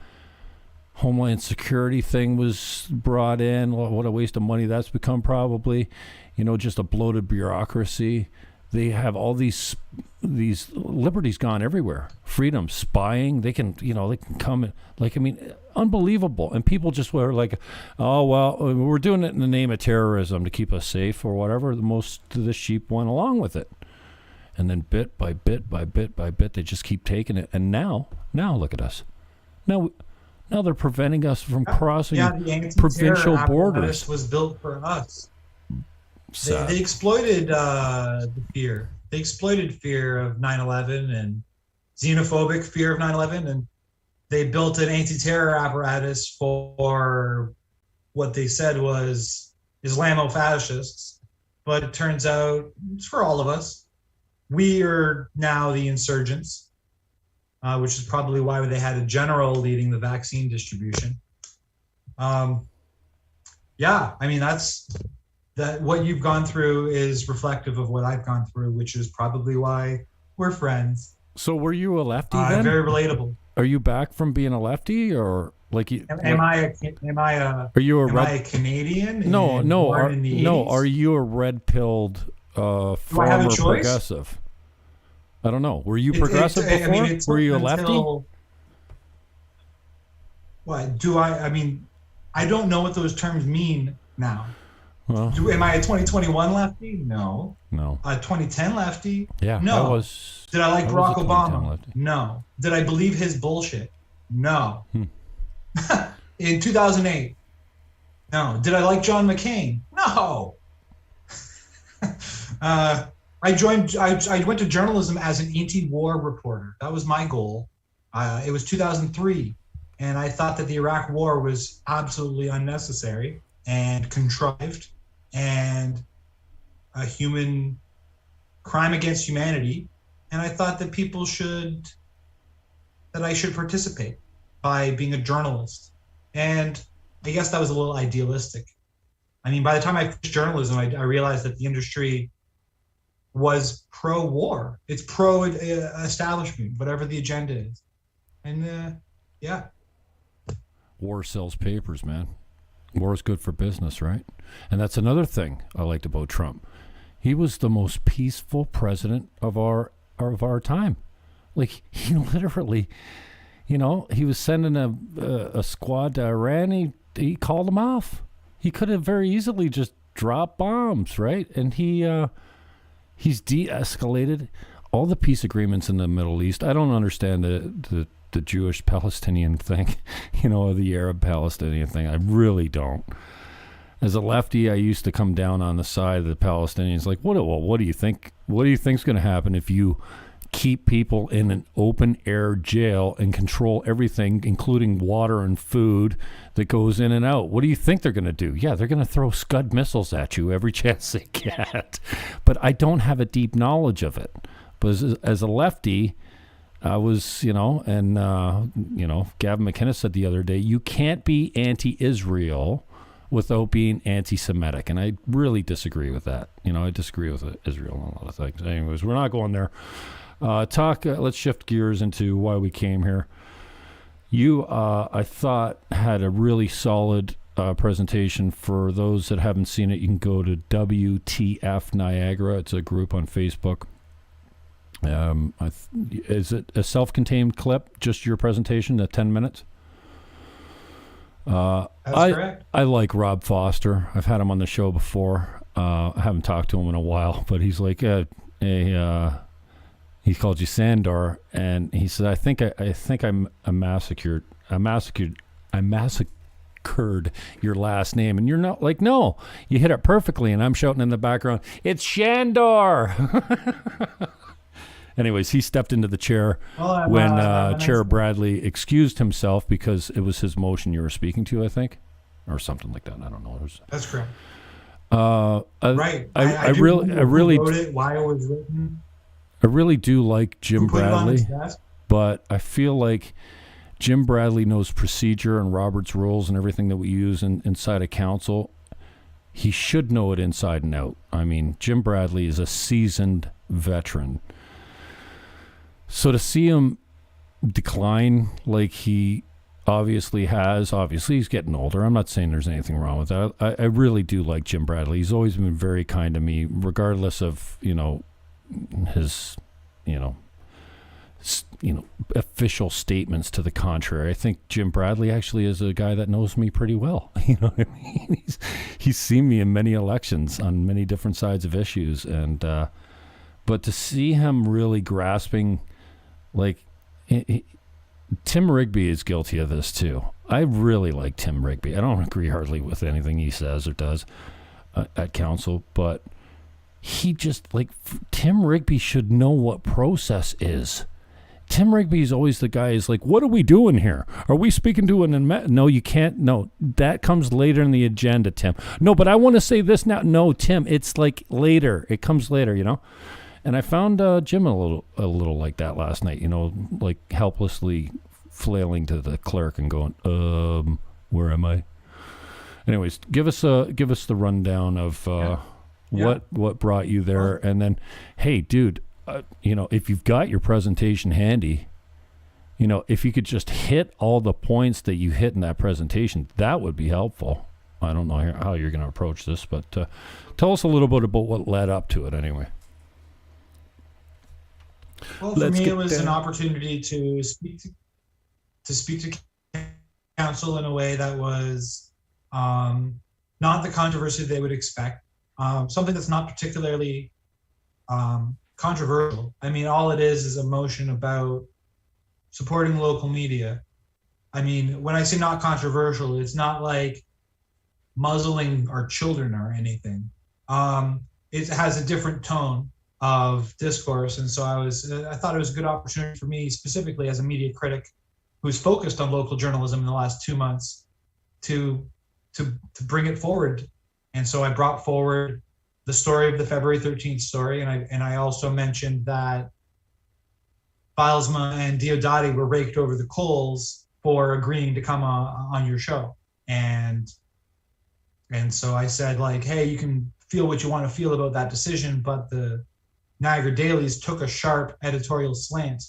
Homeland Security thing was brought in. What a waste of money that's become probably. Just a bloated bureaucracy. They have all these liberties gone everywhere. Freedom, spying. They can come. Unbelievable. And people just were like, oh, well, we're doing it in the name of terrorism to keep us safe or whatever. Most of the sheep went along with it. And then bit by bit by bit by bit, they just keep taking it. And now look at us. Now they're preventing us from crossing the provincial borders. Was built for us. They exploited the fear. They exploited fear of 9/11 and xenophobic fear of 9/11, and they built an anti-terror apparatus for what they said was Islamofascists. But it turns out it's for all of us. We are now the insurgents. Which is probably why they had a general leading the vaccine distribution. That's what you've gone through is reflective of what I've gone through, which is probably why we're friends. So were you a lefty then? Very relatable. Are you back from being a lefty, or like you? Am I a Canadian? No. Are you a red-pilled former progressive? I don't know. Were you progressive before? Were you a lefty? What do I mean, I don't know what those terms mean now. Well, am I a 2021 lefty? No. A 2010 lefty? Yeah. No. Did I like Barack Obama? No. Did I believe his bullshit? No. In 2008? No. Did I like John McCain? No. I went to journalism as an anti-war reporter. That was my goal. It was 2003, and I thought that the Iraq War was absolutely unnecessary and contrived and a human crime against humanity. And I thought that I should participate by being a journalist. And I guess that was a little idealistic. I mean, by the time I finished journalism, I realized that the industry was pro-war. It's pro-establishment, whatever the agenda is. And yeah. War sells papers, man. War is good for business, right? And that's another thing I liked about Trump. He was the most peaceful president of our time. Like, he literally, he was sending a squad to Iran. He called them off. He could have very easily just dropped bombs, right? And he's de-escalated all the peace agreements in the Middle East. I don't understand the Jewish-Palestinian thing, or the Arab-Palestinian thing. I really don't. As a lefty, I used to come down on the side of the Palestinians. Like, what do you think? What do you think's going to happen if you keep people in an open-air jail and control everything, including water and food that goes in and out? What do you think they're going to do? Yeah, they're going to throw Scud missiles at you every chance they get. But I don't have a deep knowledge of it. But as a lefty, I was, Gavin McInnes said the other day, you can't be anti-Israel without being anti-Semitic. And I really disagree with that. I disagree with Israel on a lot of things. Anyways, we're not going there. Let's shift gears into why we came here. You, I thought, had a really solid presentation. For those that haven't seen it, you can go to WTF Niagara. It's a group on Facebook. Is it a self-contained clip, just your presentation, at 10 minutes? That's correct. I like Rob Foster. I've had him on the show before. I haven't talked to him in a while, but he's like he called you Sandor, and he said, I think I massacred your last name. And you're not like, no, you hit it perfectly. And I'm shouting in the background, it's Shandor. Anyways, he stepped into the chair when Chair Bradley excused himself because it was his motion you were speaking to, I think, or something like that. I don't know. That's correct. Right. I really wrote it, why it was written. I really do like Jim Bradley, but I feel like Jim Bradley knows procedure and Robert's rules and everything that we use inside of council. He should know it inside and out. I mean, Jim Bradley is a seasoned veteran. So to see him decline like he obviously he's getting older. I'm not saying there's anything wrong with that. I really do like Jim Bradley. He's always been very kind to me, regardless of, his, official statements to the contrary. I think Jim Bradley actually is a guy that knows me pretty well. You know what I mean? He's seen me in many elections on many different sides of issues. And, but to see him really grasping, like, Tim Rigby is guilty of this too. I really like Tim Rigby. I don't agree hardly with anything he says or does at council, but he just, like, Tim Rigby should know what process is. Tim Rigby is always the guy who's like, what are we doing here? Are we speaking to no, you can't. No, that comes later in the agenda, Tim. No, but I want to say this now. No, Tim, it's like later. It comes later, And I found Jim a little like that last night, like helplessly flailing to the clerk and going, where am I? Anyways, give us the rundown of what brought you there, and then, hey, dude, if you've got your presentation handy, if you could just hit all the points that you hit in that presentation, that would be helpful. I don't know how you're going to approach this, but tell us a little bit about what led up to it, anyway. Well, for me, it was an opportunity to speak to council in a way that was not the controversy they would expect. Something that's not particularly controversial. I mean, all it is a motion about supporting local media. I mean, when I say not controversial, it's not like muzzling our children or anything. it has a different tone of discourse. And so I thought it was a good opportunity for me, specifically as a media critic who's focused on local journalism in the last 2 months, to bring it forward. And so I brought forward the story of the February 13th story. And I also mentioned that Bilesma and Diodati were raked over the coals for agreeing to come on your show. And so I said, like, hey, you can feel what you want to feel about that decision, but the Niagara Dailies took a sharp editorial slant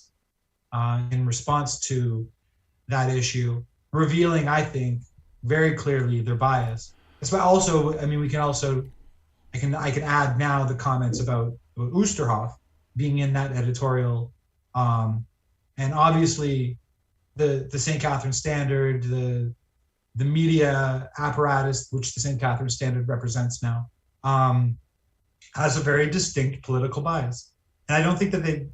in response to that issue, revealing, I think, very clearly their bias. But also, I mean, we can also, I can add now the comments about Oosterhoff being in that editorial, and obviously the St. Catherine Standard, the media apparatus which the St. Catherine Standard represents now, has a very distinct political bias. And I don't think that they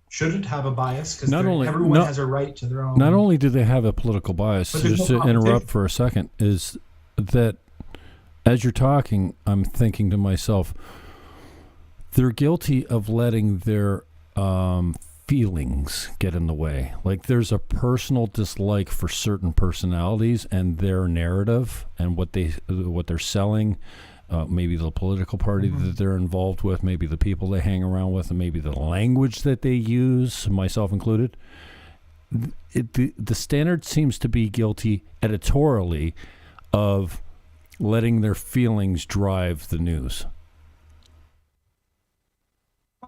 shouldn't have a bias, because everyone has a right to their own. Not only do they have a political bias, just to interrupt for a second, is that as you're talking, I'm thinking to myself, they're guilty of letting their feelings get in the way. Like, there's a personal dislike for certain personalities and their narrative and what they're selling. Maybe the political party that they're involved with, maybe the people they hang around with, and maybe the language that they use, myself included. The Standard seems to be guilty editorially of letting their feelings drive the news.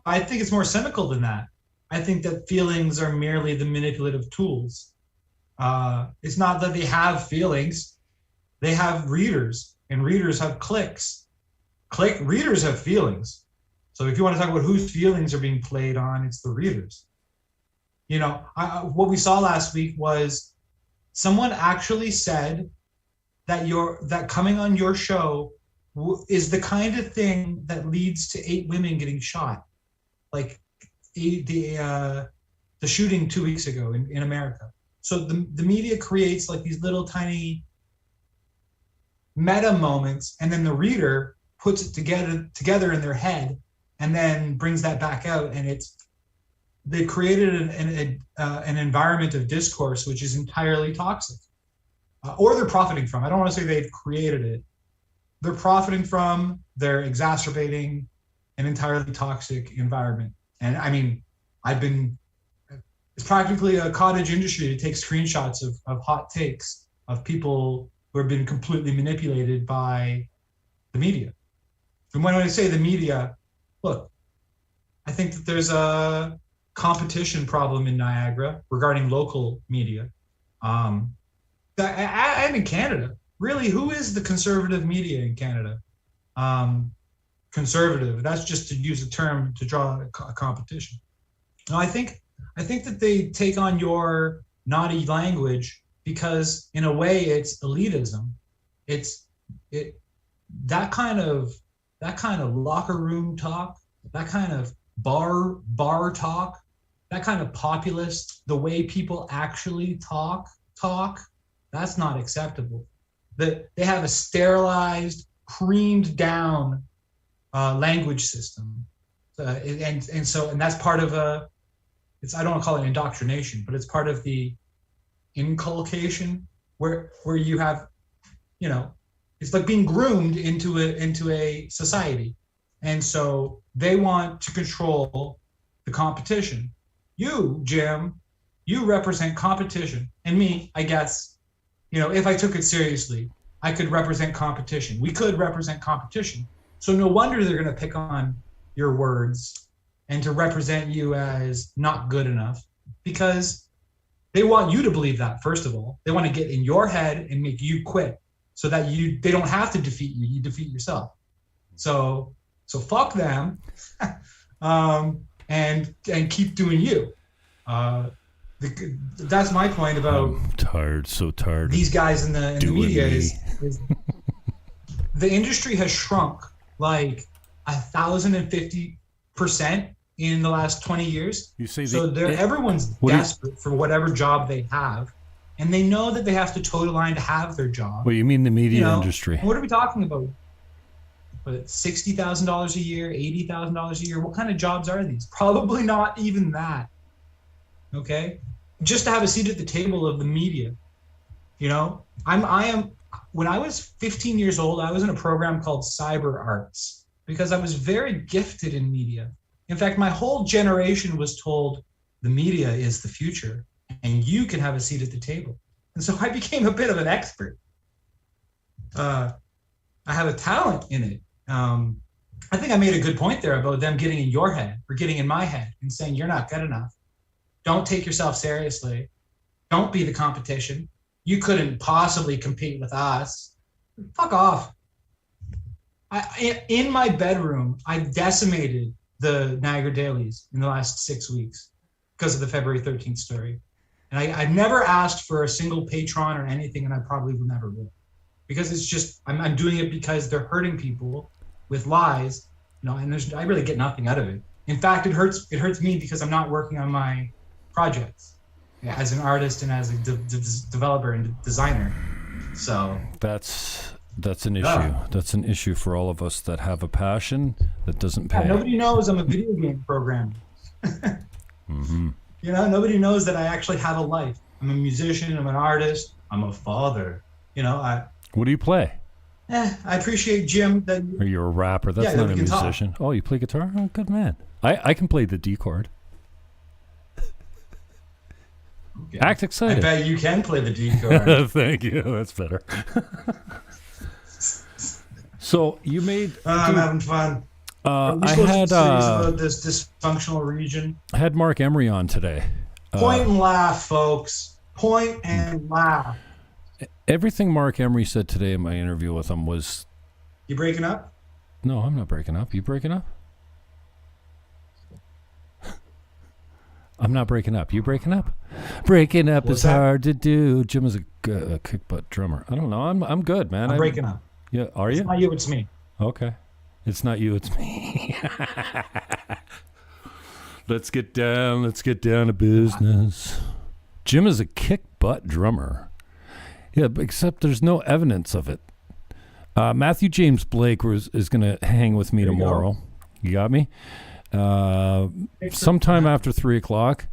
I think it's more cynical than that. I think that feelings are merely the manipulative tools. It's not that they have feelings. They have readers, and readers have clicks. Readers have feelings. So if you want to talk about whose feelings are being played on, it's the readers. You know, what we saw last week was someone actually said that coming on your show is the kind of thing that leads to 8 women getting shot. Like the shooting 2 weeks ago in America. So the media creates like these little tiny meta moments, and then the reader puts it together in their head and then brings that back out, and they've created an environment of discourse which is entirely toxic, or they're profiting from. I don't want to say they've created it. They're profiting from, they're exacerbating an entirely toxic environment. And I mean, it's practically a cottage industry to take screenshots of hot takes of people who have been completely manipulated by the media. And when I say the media, look, I think that there's a competition problem in Niagara regarding local media. And in Canada, really, who is the conservative media in Canada? Conservative, that's just to use a term to draw a competition. No, I think that they take on your naughty language because in a way it's elitism. That kind of locker room talk, that kind of bar talk, that kind of populist, the way people actually talk, that's not acceptable. That they have a sterilized, creamed down language system, and that's part of I don't want to call it indoctrination, but it's part of the inculcation where you have, you know, it's like being groomed into a society, and so they want to control the competition. You, Jim, you represent competition, and me, I guess, you know, if I took it seriously, I could represent competition. We could represent competition. So no wonder they're going to pick on your words and to represent you as not good enough, because they want you to believe that. First of all, they want to get in your head and make you quit so that they don't have to defeat you. You defeat yourself. So fuck them, and keep doing you. That's my point about. I'm so tired. These guys in the media is the industry has shrunk like 1,050% in the last 20 years. You say everyone's desperate for whatever job they have, and they know that they have to toe the line to have their job. Well, you mean the media industry? What are we talking about? $60,000 a year, $80,000 a year. What kind of jobs are these? Probably not even that. Okay, just to have a seat at the table of the media. You know, I am. When I was 15 years old, I was in a program called Cyber Arts because I was very gifted in media. In fact, my whole generation was told the media is the future and you can have a seat at the table. And so I became a bit of an expert. I have a talent in it. I think I made a good point there about them getting in your head or getting in my head and saying, you're not good enough. Don't take yourself seriously. Don't be the competition. You couldn't possibly compete with us. Fuck off. In my bedroom, I decimated the Niagara Dailies in the last 6 weeks because of the February 13th story. And I've never asked for a single patron or anything, and I probably will never will. Because it's just, I'm doing it because they're hurting people with lies, you know, and I really get nothing out of it. In fact, it hurts me because I'm not working on my projects as an artist and as a developer and designer. So that's an issue. That's an issue for all of us that have a passion that doesn't pay. Yeah, nobody knows I'm a video game programmer. Mm-hmm. You know, nobody knows that I actually have a life. I'm a musician. I'm an artist. I'm a father. You know, what do you play? I appreciate Jim that. Or you're a rapper? That's not a musician. Oh, you play guitar? Oh, good man. I can play the D chord. Okay. Act excited. I bet you can play the D chord. Thank you. That's better. So you made. I'm having fun. I had about this dysfunctional region. I had Mark Emery on today. Point and laugh, folks. Point and laugh. Everything Mark Emery said today in my interview with him was. You breaking up? No, I'm not breaking up. You breaking up? I'm not breaking up. You breaking up? Breaking up is hard to do. Jim is a kick butt drummer. I don't know. I'm good, man. I'm breaking up. Yeah, are you? It's not you, it's me. Okay. It's not you, it's me. Let's get down to business. Jim is a kick butt drummer. Yeah, except there's no evidence of it. Matthew James Blake is going to hang with me tomorrow. You got me? Sometime after 3:00.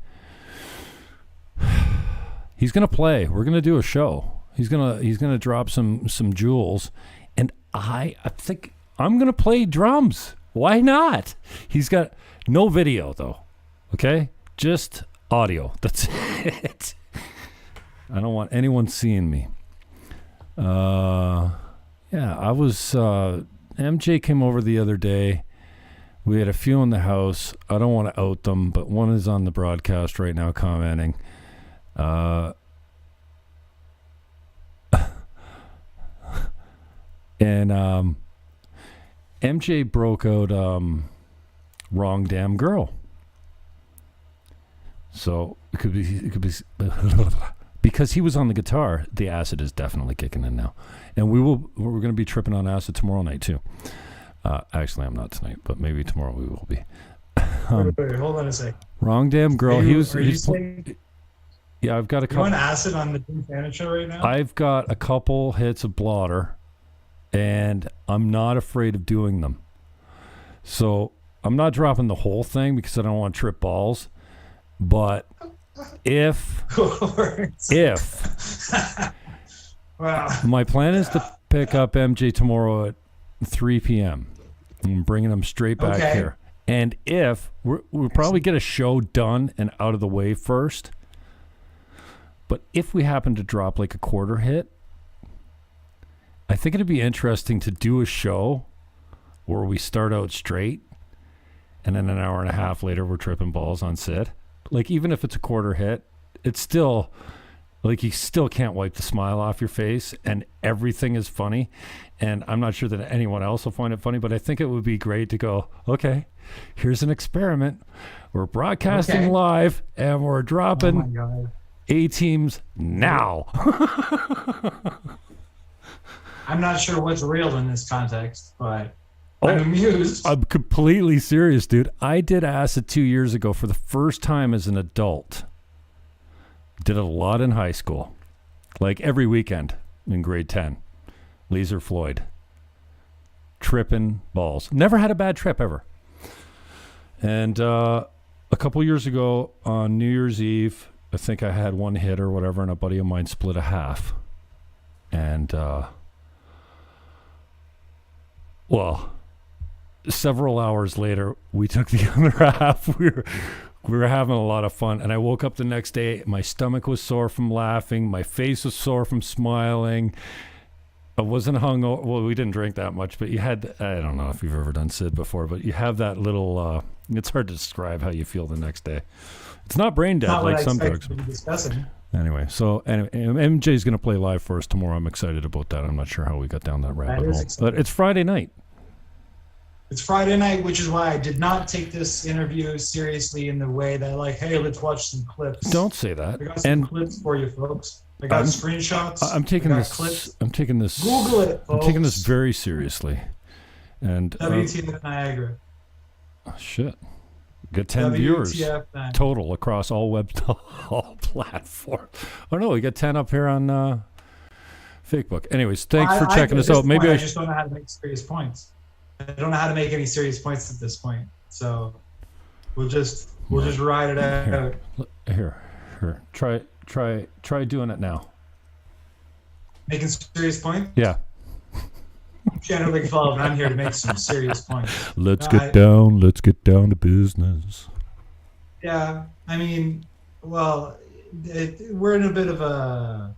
He's going to play. We're going to do a show. He's going to drop some jewels. And I think I'm going to play drums. Why not? He's got no video, though. Okay? Just audio. That's it. I don't want anyone seeing me. Yeah, I was... MJ came over the other day. We had a few in the house. I don't want to out them, but one is on the broadcast right now commenting. And MJ broke out Wrong Damn Girl. So it could be because he was on the guitar, the acid is definitely kicking in now. And we're going to be tripping on acid tomorrow night too. Actually, I'm not tonight, but maybe tomorrow we will be. Wait, hold on a sec. Wrong Damn Girl. Yeah, I've got a couple. You on acid on the Jim Fannon Show right now? I've got a couple hits of blotter, and I'm not afraid of doing them. So I'm not dropping the whole thing because I don't want to trip balls. But if wow. My plan is to pick up MJ tomorrow at 3 p.m. I'm bringing him straight back here. And if we'll probably get a show done and out of the way first. But if we happen to drop like a quarter hit, I think it'd be interesting to do a show where we start out straight and then an hour and a half later we're tripping balls on Sid. Like even if it's a quarter hit, it's still like you still can't wipe the smile off your face and everything is funny. And I'm not sure that anyone else will find it funny, but I think it would be great to go, okay, here's an experiment. We're broadcasting live and we're dropping A-teams now. I'm not sure what's real in this context, but I'm amused. I'm completely serious, dude. I did acid 2 years ago for the first time as an adult. Did it a lot in high school. Like every weekend in grade 10. Laser Floyd. tripping balls. Never had a bad trip ever. And a couple years ago on New Year's Eve, I think I had one hit or whatever, and a buddy of mine split a half. And, several hours later, we took the other half. We were having a lot of fun. And I woke up the next day. My stomach was sore from laughing. My face was sore from smiling. I wasn't hungover. Well, we didn't drink that much, but you had, I don't know if you've ever done Sid before, but you have that little, it's hard to describe how you feel the next day. It's not brain dead like some drugs. Anyway, MJ's going to play live for us tomorrow. I'm excited about that. I'm not sure how we got down that rabbit hole. But it's Friday night. It's Friday night, which is why I did not take this interview seriously in the way that, like, hey, let's watch some clips. Don't say that. I got some clips for you, folks. I got screenshots. I'm taking this. Clips. I'm taking this. Google it, folks. I'm taking this very seriously. And WTF Niagara. Oh, shit. Get 10 viewers total across all all platforms. Oh no, we got 10 up here on Facebook. Anyways, thanks for checking us out. Maybe I just don't know how to make serious points. I don't know how to make any serious points at this point. So we'll just ride it out. Here. Try doing it now. Making serious points? Yeah. Sandor Ligetfalvy, and I'm here to make some serious points. Let's get down to business. Yeah, I mean, well, we're in a bit of a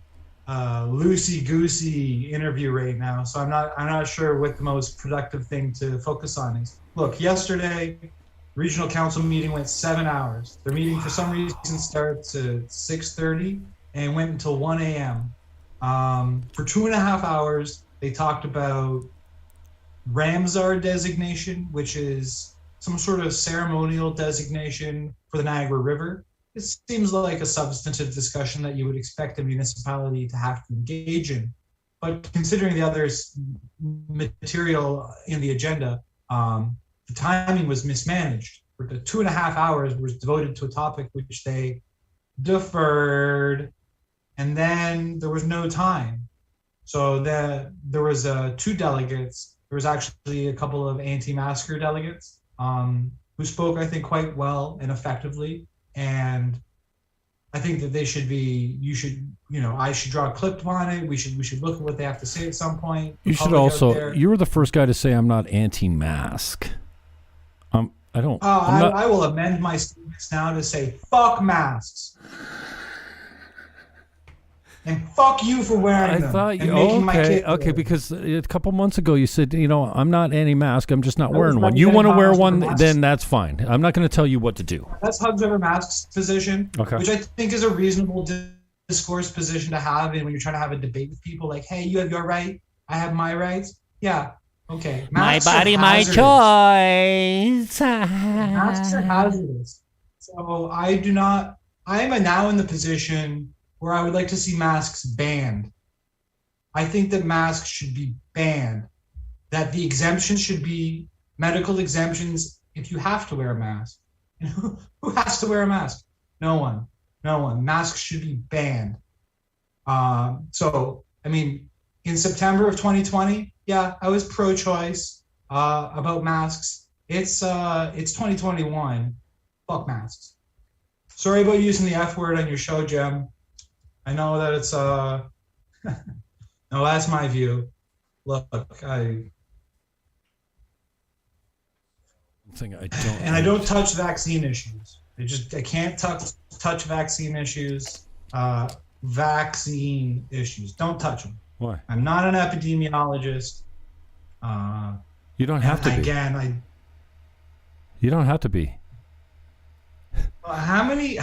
loosey-goosey interview right now, so I'm not sure what the most productive thing to focus on is. Look, yesterday, regional council meeting went 7 hours. Their meeting, for some reason, starts at 6:30 and went until 1 a.m. For 2.5 hours, they talked about Ramsar designation, which is some sort of ceremonial designation for the Niagara River. It seems like a substantive discussion that you would expect a municipality to have to engage in. But considering the other material in the agenda, the timing was mismanaged. The 2.5 hours was devoted to a topic which they deferred, and then there was no time. So there was 2 delegates. There was actually a couple of anti-masker delegates who spoke, I think, quite well and effectively. And I think that I should draw a clip on it. We should look at what they have to say at some point. You should also. You were the first guy to say I'm not anti-mask. I don't. I will amend my statements now to say fuck masks. And fuck you for wearing them. I thought you. Okay. Because a couple months ago you said, I'm not anti-mask. I'm just not wearing one. You want to wear one, then that's fine. I'm not going to tell you what to do. That's Hugs Over Masks position, which I think is a reasonable discourse position to have. And when you're trying to have a debate with people, like, hey, you have your right, I have my rights. Yeah. Okay. Masks my body, my choice. Masks are hazardous. So I am now in the position where I would like to see masks banned. I think that masks should be banned, that the exemptions should be medical exemptions if you have to wear a mask. Who has to wear a mask? No one. Masks should be banned. So, I mean, in September of 2020, yeah, I was pro-choice about masks. It's 2021. Fuck masks. Sorry about using the F word on your show, Jem. I know that it's no, that's my view. Look, I don't touch vaccine issues. I can't touch vaccine issues. Vaccine issues. Don't touch them. Why? I'm not an epidemiologist. You don't have to be. Again, you don't have to be. How many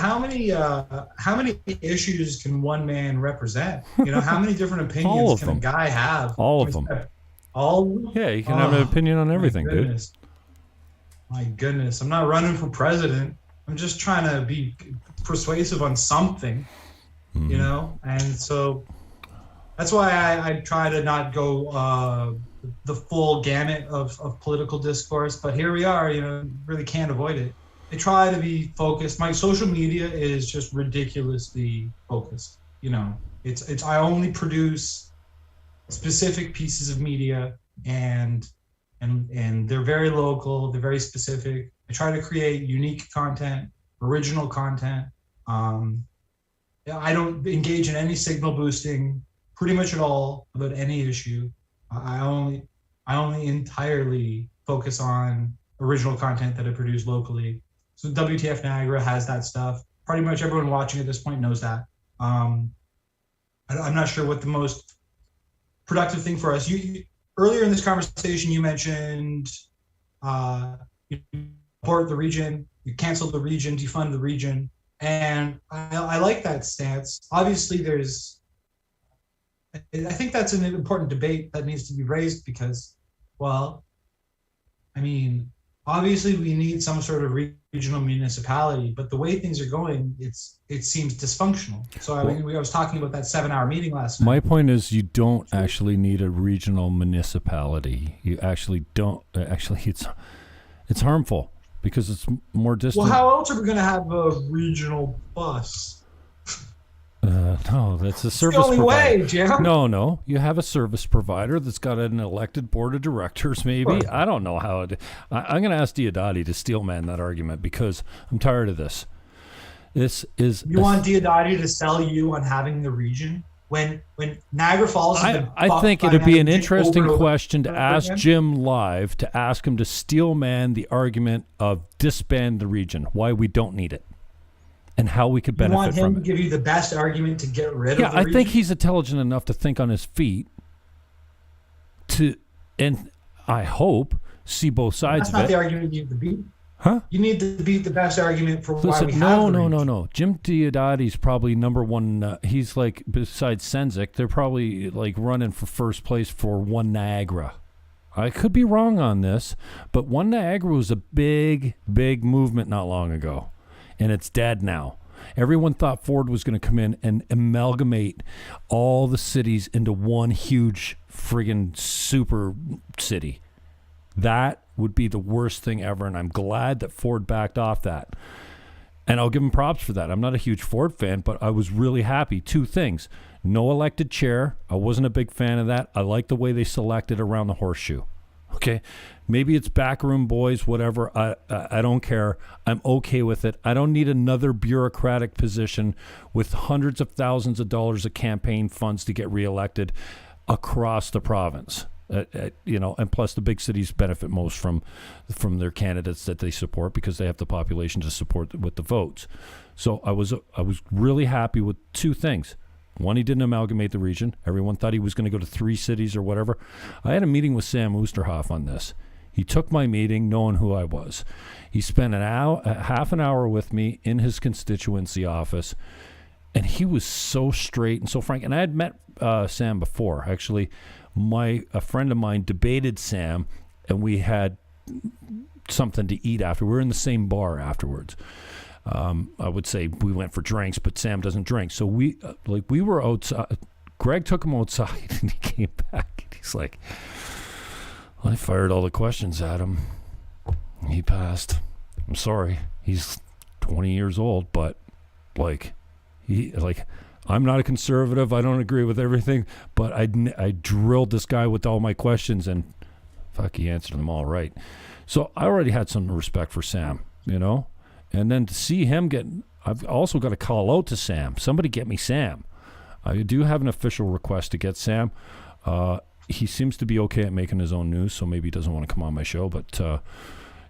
issues can one man represent? How many different opinions can a guy have? All of them. All? Yeah, you can have an opinion on everything, dude. My goodness, I'm not running for president. I'm just trying to be persuasive on something, And so that's why I try to not go the full gamut of political discourse. But here we are. Really can't avoid it. I try to be focused. My social media is just ridiculously focused. I only produce specific pieces of media and and they're very local. They're very specific. I try to create unique content, original content. I don't engage in any signal boosting, pretty much at all, about any issue. I only entirely focus on original content that I produce locally. So WTF Niagara has that stuff. Pretty much everyone watching at this point knows that. I'm not sure what the most productive thing for us. Earlier in this conversation, you mentioned you support the region, you cancel the region, defund the region, and I like that stance. Obviously, I think that's an important debate that needs to be raised because, well, I mean, obviously we need some sort of regional municipality, but the way things are going, it seems dysfunctional. So I was talking about that 7-hour meeting last night. My point is you don't actually need a regional municipality. You actually don't. Actually, it's harmful because it's more distant. Well, how else are we going to have a regional bus? No, that's a service the only provider. way, Jim. No. You have a service provider that's got an elected board of directors, maybe. I don't know how it... I'm going to ask Diodati to steelman that argument because I'm tired of this. This is... You want Diodati to sell you on having the region? When Niagara Falls has been I think by it'd be an Niagara interesting over question to ask again. Jim live, to ask him to steelman the argument of disband the region, why we don't need it. And how we could benefit from it. You want him to give you the best argument to get rid of the region? I think he's intelligent enough to think on his feet and I hope, see both sides That's of it. not the argument you need to beat. Huh? You need to beat the best argument for why Listen, we have the region. No. Jim Diodati's probably number one. He's like, besides Senzik, they're probably like running for first place for One Niagara. I could be wrong on this, but One Niagara was a big movement not long ago. And it's dead now. Everyone thought Ford was going to come in and amalgamate all the cities into one huge friggin' super city. That would be the worst thing ever, and I'm glad that Ford backed off that. And I'll give him props for that. I'm not a huge Ford fan, but I was really happy. Two things. No elected chair. I wasn't a big fan of that. I like the way they selected around the horseshoe. Okay, maybe it's backroom boys, whatever. I don't care. I'm okay with it. I don't need another bureaucratic position with hundreds of thousands of dollars of campaign funds to get reelected across the province. And plus the big cities benefit most from their candidates that they support because they have the population to support with the votes. So I was really happy with two things. One, he didn't amalgamate the region. Everyone thought he was going to go to 3 cities or whatever. I had a meeting with Sam Oosterhoff on this. He took my meeting knowing who I was. He spent half an hour with me in his constituency office, and he was so straight and so frank. And I had met Sam before. Actually, a friend of mine debated Sam, and we had something to eat after. We were in the same bar afterwards. I would say we went for drinks, but Sam doesn't drink. So we were outside. Greg took him outside and he came back and he's like, I fired all the questions at him. He passed. I'm sorry. He's 20 years old, but I'm not a conservative. I don't agree with everything, but I drilled this guy with all my questions and he answered them all right. So I already had some respect for Sam, And then to see him I've also got to call out to Sam. Somebody get me Sam. I do have an official request to get Sam. He seems to be okay at making his own news, so maybe he doesn't want to come on my show. But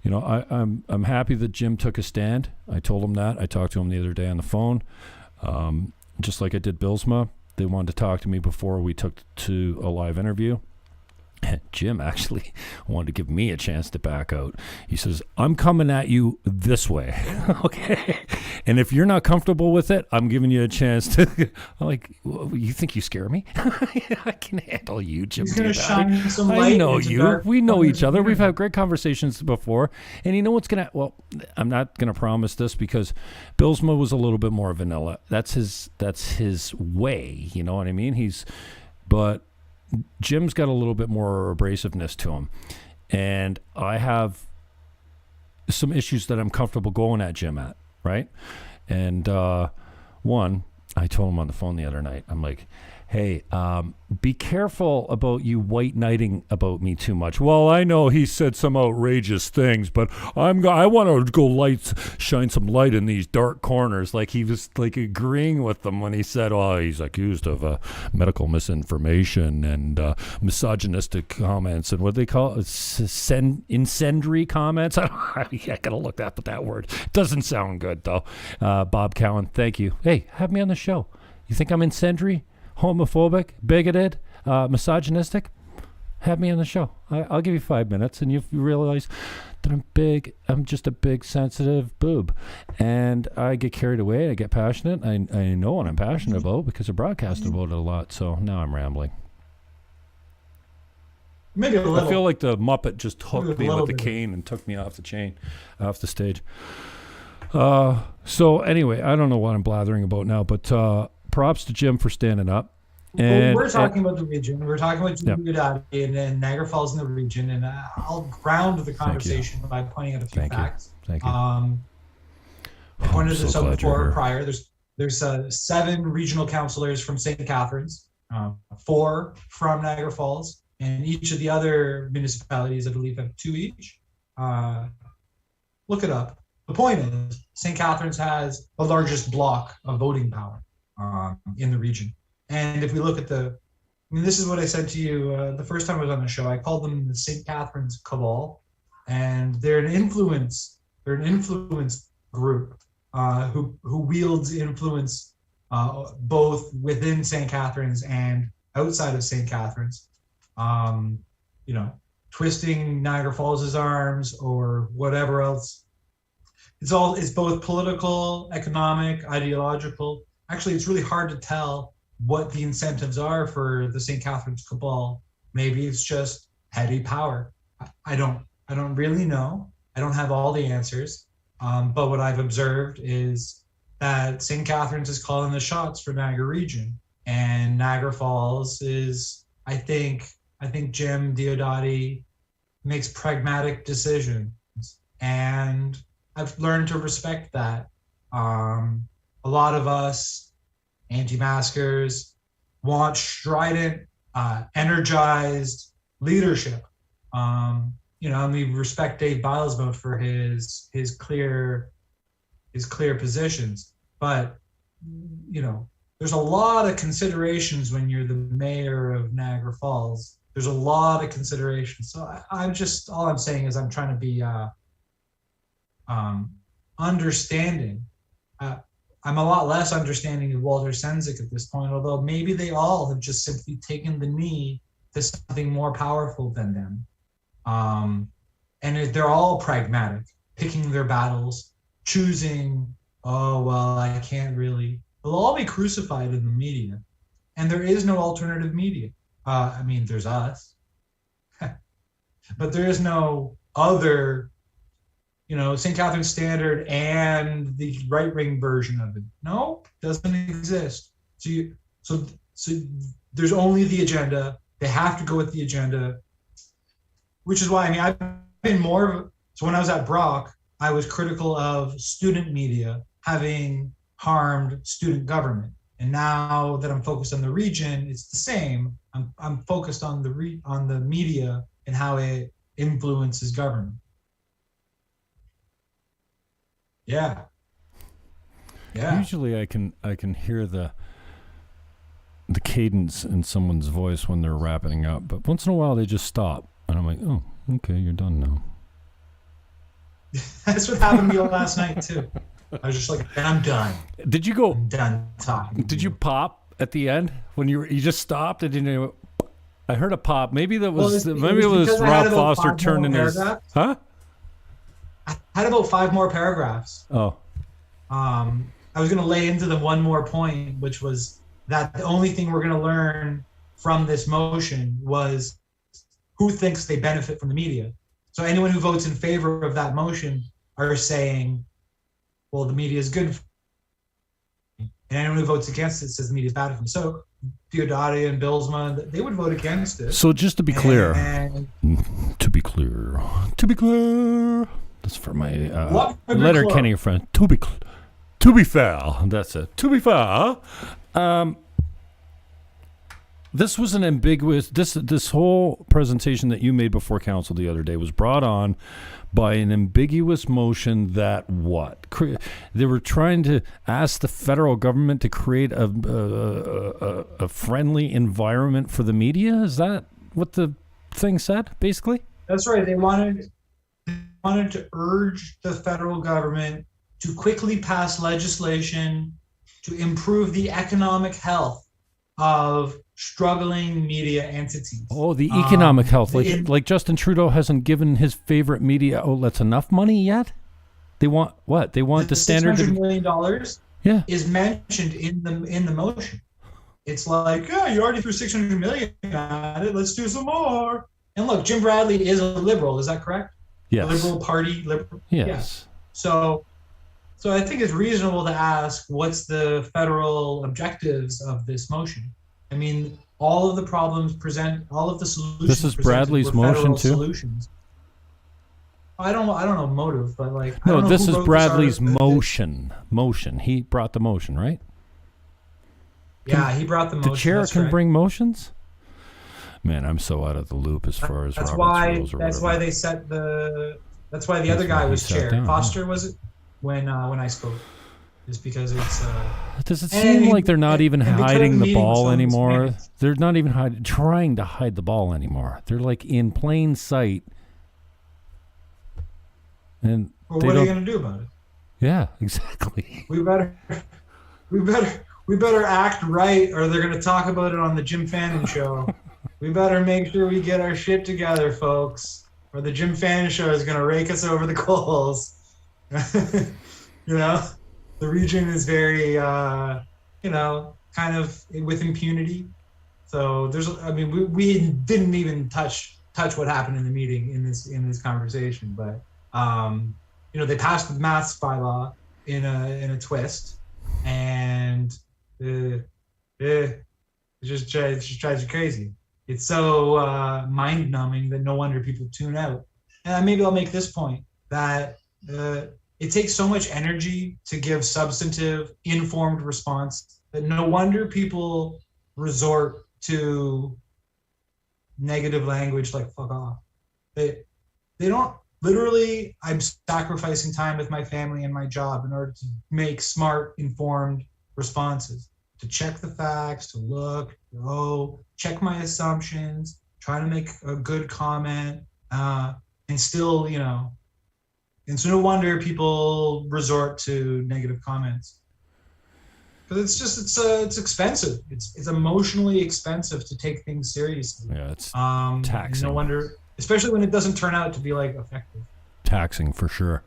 I'm happy that Jim took a stand. I told him that. I talked to him the other day on the phone, just like I did Billsma. They wanted to talk to me before we took to a live interview. Jim actually wanted to give me a chance to back out. He says, I'm coming at you this way. Okay. And if you're not comfortable with it, I'm giving you a chance to. I'm like, well, you think you scare me? I can handle you, Jim. He's going to shine some light. I know you. We know each other. We've had had great conversations before. And you know what's going to, I'm not going to promise this because Billsma was a little bit more vanilla. That's his way. You know what I mean? But Jim's got a little bit more abrasiveness to him. And I have some issues that I'm comfortable going at Jim at, right? And one, I told him on the phone the other night, I'm like, Hey, be careful about you white knighting about me too much. Well, I know he said some outrageous things, but I want to go shine some light in these dark corners. Like he was like agreeing with them when he said, "Oh, he's accused of medical misinformation and misogynistic comments and what do they call it, incendiary comments." I gotta look up that word. Doesn't sound good though. Bob Cowan, thank you. Hey, have me on the show. You think I'm incendiary? Homophobic, bigoted, misogynistic? Have me on the show. I'll give you 5 minutes, and you realize that I'm just a big, sensitive boob. And I get carried away, I get passionate. I know what I'm passionate about because I broadcast about it a lot, so now I'm rambling. Maybe a little. I feel like the Muppet just hooked me with the cane and took me off the stage. So anyway, I don't know what I'm blathering about now, but props to Jim for standing up. And we're talking about the region. We're talking about Trew.Tube and Niagara Falls in the region. And I'll ground the conversation by pointing out a few facts. Thank you. I pointed this out before prior. There's 7 regional councillors from St. Catharines, 4 from Niagara Falls, and each of the other municipalities, I believe, have 2 each. Look it up. The point is, St. Catharines has the largest block of voting power in the region. And if we look at this is what I said to you the first time I was on the show. I called them the St. Catharines cabal, and they're an influence group who wields influence both within St. Catharines and outside of St. Catharines. Twisting Niagara Falls' arms or whatever else. It's both political, economic, ideological. Actually, it's really hard to tell what the incentives are for the St. Catharines cabal. Maybe it's just heady power. I don't really know. I don't have all the answers. But what I've observed is that St. Catharines is calling the shots for Niagara region, and Niagara Falls is, I think Jim Diodati makes pragmatic decisions, and I've learned to respect that. A lot of us anti-maskers want strident, energized leadership. And we respect Dave Bilesmouth for his clear positions. But, there's a lot of considerations when you're the mayor of Niagara Falls. There's a lot of considerations. So all I'm saying is I'm trying to be understanding. I'm a lot less understanding of Walter Senzik at this point, although maybe they all have just simply taken the knee to something more powerful than them. And they're all pragmatic, picking their battles, choosing, I can't really. They'll all be crucified in the media. And there is no alternative media. There's us. But there is no other, St. Catharines Standard and the right-wing version of it. No, doesn't exist. So there's only the agenda. They have to go with the agenda, which is why, I've been so when I was at Brock, I was critical of student media having harmed student government. And now that I'm focused on the region, it's the same. I'm focused on the media and how it influences government. Yeah. Usually I can hear the cadence in someone's voice when they're wrapping up, but once in a while they just stop, and I'm like, oh, okay, you're done now. That's what happened to me last night too. I was just like, I'm done. Did you go? I'm done talking. Did you pop at the end when you just stopped? I heard a pop. Maybe it was Rob Foster turning his. Huh? I had about 5 more paragraphs. Oh. I was going to lay into them one more point, which was that the only thing we're going to learn from this motion was who thinks they benefit from the media. So anyone who votes in favor of that motion are saying, well, the media is good. And anyone who votes against it says the media is bad for them. So Diodati and Bilsma, they would vote against it. So just to be clear, that's for my Letterkenny friend. To be fair, that's it. To be fair, This was an ambiguous. This whole presentation that you made before council the other day was brought on by an ambiguous motion that what? They were trying to ask the federal government to create a friendly environment for the media. Is that what the thing said, basically? That's right. They wanted to urge the federal government to quickly pass legislation to improve the economic health of struggling media entities. Oh, the economic health. Like Justin Trudeau hasn't given his favorite media outlets enough money yet? They want what? They want the standard $600 million yeah. is mentioned in the motion. It's like, yeah, you already threw $600 million at it. Let's do some more. And look, Jim Bradley is a liberal. Is that correct? Yes. A Liberal Party. Yes. Yeah. So I think it's reasonable to ask, what's the federal objectives of this motion? I mean, all of the problems present, all of the solutions. This is Bradley's motion too. Solutions. I don't know motive, but like. No, this is Bradley's motion. He brought the motion, right? Yeah, he brought the motion. The chair can bring motions. Man, I'm so out of the loop as far as Robert's rules or That's why they set the. That's why the other guy was chair. Down, Foster was it? When I spoke, just because it's. Does it seem like they're not even hiding the ball anymore? They're not even trying to hide the ball anymore. They're like in plain sight. And well, what are you going to do about it? Yeah, exactly. We better act right, or they're going to talk about it on the Jim Fannon Show. We better make sure we get our shit together, folks, or the Jim Fannon Show is going to rake us over the coals. You know, the region is very, kind of with impunity. So we didn't even touch what happened in the meeting in this conversation, but they passed the mask bylaw in a twist, and it just drives you crazy. It's so mind numbing that no wonder people tune out. And maybe I'll make this point that. It takes so much energy to give substantive, informed response that no wonder people resort to negative language like "fuck off." They don't literally. I'm sacrificing time with my family and my job in order to make smart, informed responses. To check the facts, to look, check my assumptions, try to make a good comment, and still, And so no wonder people resort to negative comments, because it's expensive. It's emotionally expensive to take things seriously. Yeah, it's taxing. No wonder, especially when it doesn't turn out to be like effective. Taxing for sure.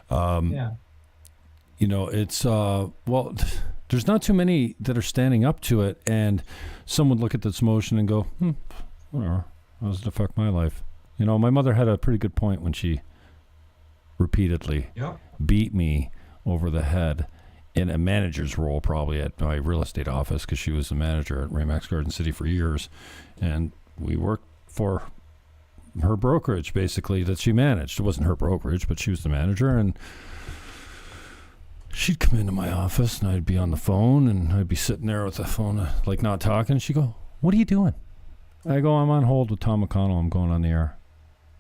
Yeah. It's there's not too many that are standing up to it, and some would look at this motion and go, whatever. How does it affect my life? My mother had a pretty good point when she repeatedly beat me over the head in a manager's role, probably at my real estate office, because she was the manager at Remax Garden City for years, and we worked for her brokerage, basically, that she managed. It wasn't her brokerage, but she was the manager, and she'd come into my office, and I'd be on the phone, and I'd be sitting there with the phone, like not talking. She'd go, "What are you doing?" I go, "I'm on hold with Tom McConnell. I'm going on the air."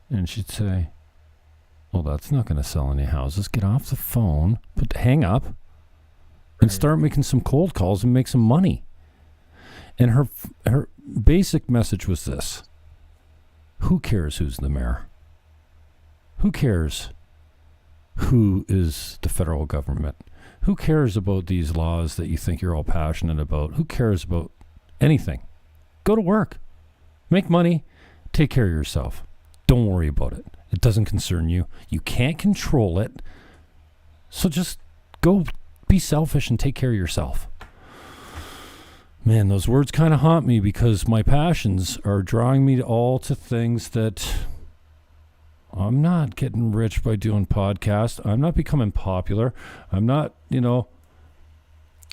And she'd say, "Well, that's not going to sell any houses. Get off the phone, hang up, and start making some cold calls and make some money." And her basic message was this: who cares who's the mayor? Who cares who is the federal government? Who cares about these laws that you think you're all passionate about? Who cares about anything? Go to work, make money, take care of yourself. Don't worry about it. It doesn't concern you. You can't control it. So just go be selfish and take care of yourself. Man, those words kind of haunt me, because my passions are drawing me to things that I'm not getting rich by doing podcasts. I'm not becoming popular. I'm not, I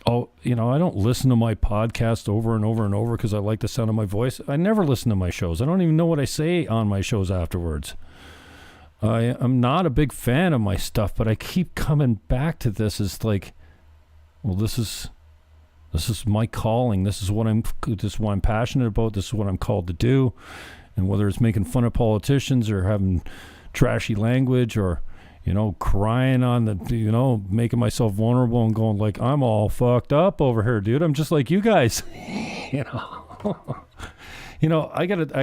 don't listen to my podcast over and over and over because I like the sound of my voice. I never listen to my shows. I don't even know what I say on my shows afterwards. I'm not a big fan of my stuff, but I keep coming back to this as like, well, this is This is my calling. This is what I'm passionate about. This is what I'm called to do. And whether it's making fun of politicians or having trashy language or, crying on the, making myself vulnerable and going like, I'm all fucked up over here, dude. I'm just like you guys, I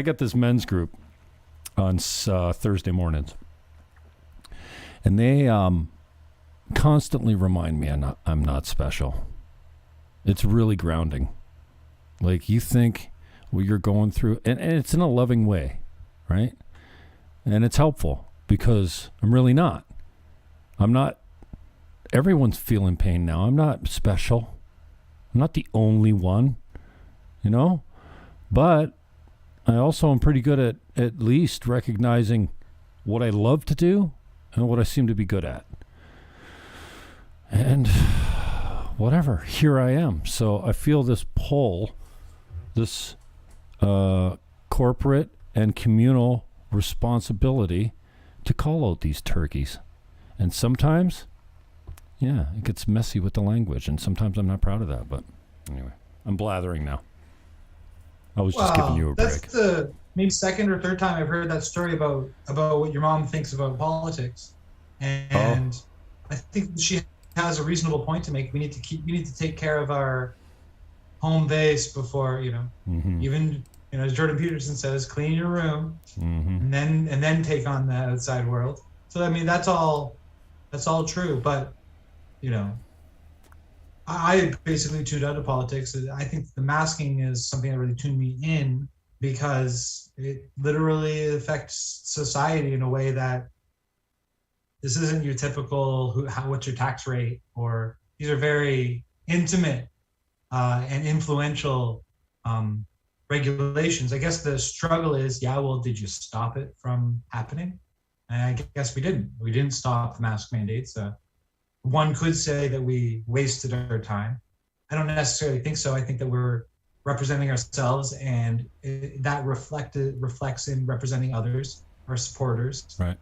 got this men's group on Thursday mornings, and they constantly remind me I'm not special. It's really grounding. Like, you think what you're going through, and it's in a loving way, right? And it's helpful because I'm really not. I'm not. Everyone's feeling pain now. I'm not special. I'm not the only one, But I also am pretty good at least recognizing what I love to do and what I seem to be good at. And whatever, here I am. So I feel this pull, this corporate and communal responsibility to call out these turkeys. And sometimes, it gets messy with the language, and sometimes I'm not proud of that. But anyway, I'm blathering now. I was just giving you a break. That's the maybe second or third time I've heard that story about what your mom thinks about politics, and I think she has a reasonable point to make. We need to take care of our home base before even as Jordan Peterson says, clean your room, and then take on the outside world. So I mean that's all true, but I basically tuned out of politics. I think the masking is something that really tuned me in because it literally affects society in a way that this isn't your typical what's your tax rate, or these are very intimate and influential regulations. I guess the struggle is, did you stop it from happening? And I guess we didn't. We didn't stop the mask mandates. One could say that we wasted our time. I don't necessarily think so. I think that we're representing ourselves, and that reflects in representing others, our supporters. Right.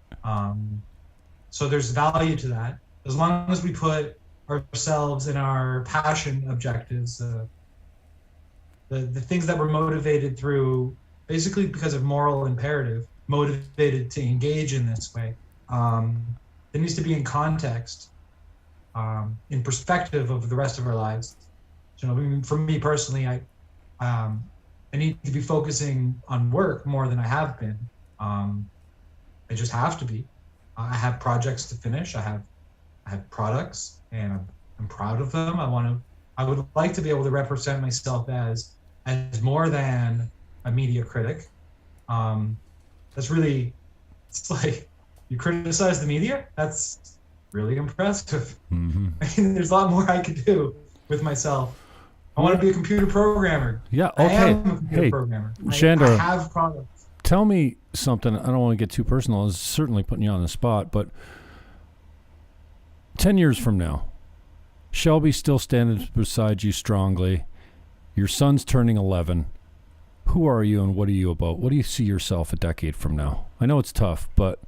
So there's value to that. As long as we put ourselves and our passion objectives, the things that we're motivated through, basically because of moral imperative, motivated to engage in this way, it needs to be in context, in perspective of the rest of our lives. For me personally, I need to be focusing on work more than I have been. I just have to be. I have projects to finish. I have products, and I'm proud of them. I would like to be able to represent myself as more than a media critic. That's really, it's like, you criticize the media? That's really impressive. I mean, there's a lot more I could do with myself. I want to be a computer programmer. Yeah, okay. I am a computer programmer. Sandor, I have products. Tell me something. I don't want to get too personal. It's certainly putting you on the spot, but 10 years from now, Shelby's still standing beside you strongly. Your son's turning 11. Who are you and what are you about? What do you see yourself a decade from now? I know it's tough, but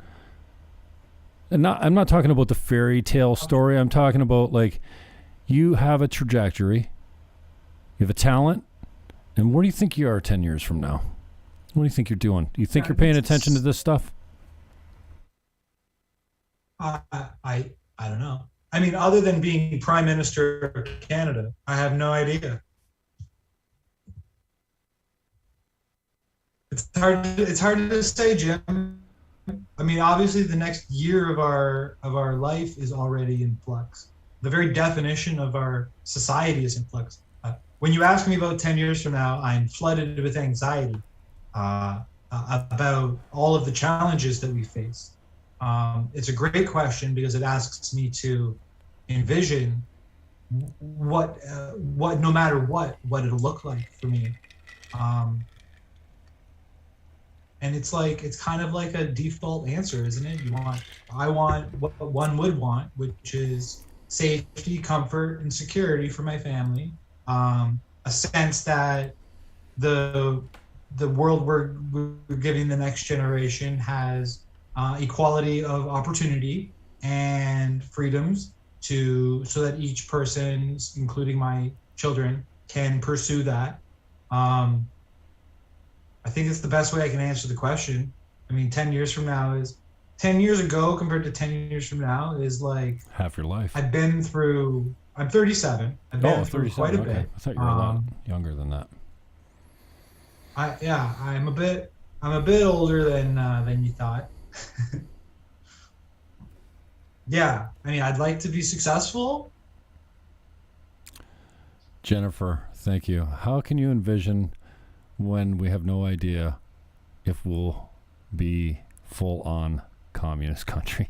I'm not talking about the fairy tale story. I'm talking about, like, you have a trajectory, you have a talent, and where do you think you are 10 years from now? What do you think you're doing? Do you think you're paying attention to this stuff? I don't know. I mean, other than being Prime Minister of Canada, I have no idea. It's hard to say, Jim. I mean, obviously, the next year of our life is already in flux. The very definition of our society is in flux. When you ask me about 10 years from now, I'm flooded with anxiety about all of the challenges that we face. It's a great question because it asks me to envision what no matter what it'll look like for me. And it's kind of like a default answer, isn't it? I want what one would want, which is safety, comfort, and security for my family. A sense that the world we're giving the next generation has equality of opportunity and freedoms so that each person, including my children, can pursue that. I think it's the best way I can answer the question. I mean, 10 years from now is 10 years ago compared to 10 years from now is like half your life. I'm 37. I've been through quite a bit. I thought you were a lot younger than that. I'm a bit older than you thought. Yeah, I mean, I'd like to be successful. Jennifer, thank you. How can you envision when we have no idea if we'll be full-on communist country?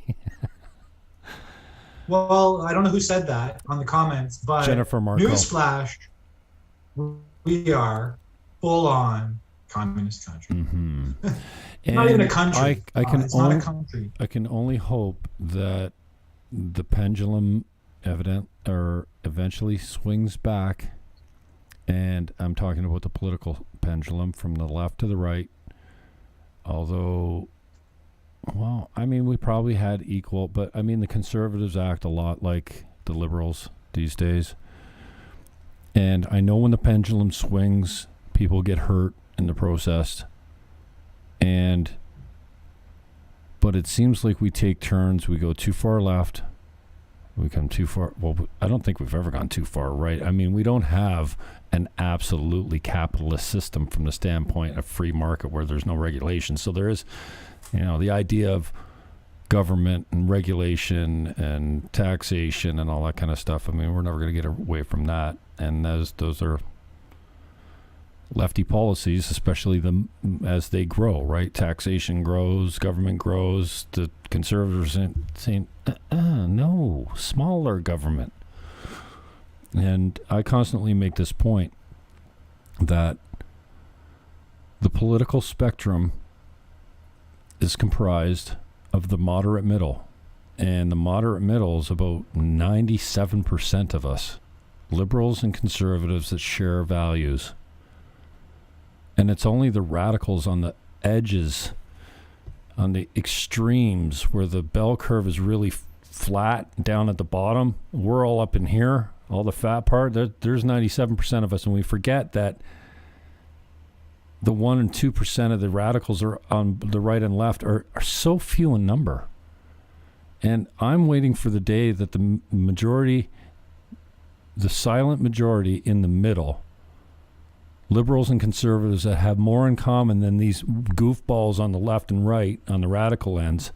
Well, I don't know who said that on the comments, but Jennifer Marco. Newsflash, we are full-on communist country. Mm-hmm. Not even a country. It's not a country. I can only hope that the pendulum eventually swings back, and I'm talking about the political pendulum from the left to the right. Although, well, I mean, we probably had equal, but I mean, the conservatives act a lot like the liberals these days. And I know when the pendulum swings, people get hurt in the process. But it seems like we take turns. We go too far left. We come too far. Well, I don't think we've ever gone too far right. I mean, we don't have an absolutely capitalist system from the standpoint of free market where there's no regulation. So there is, the idea of government and regulation and taxation and all that kind of stuff. I mean, we're never going to get away from that. And those are lefty policies, especially as they grow, right? Taxation grows, government grows. The conservatives are saying, no, smaller government. And I constantly make this point that the political spectrum is comprised of the moderate middle. And the moderate middle is about 97% of us, liberals and conservatives that share values. And it's only the radicals on the edges, on the extremes, where the bell curve is really flat down at the bottom. We're all up in here, all the fat part. There's 97% of us, and we forget that the 1% and 2% of the radicals are on the right and left are so few in number. And I'm waiting for the day that the majority, the silent majority in the middle, liberals and conservatives that have more in common than these goofballs on the left and right, on the radical ends,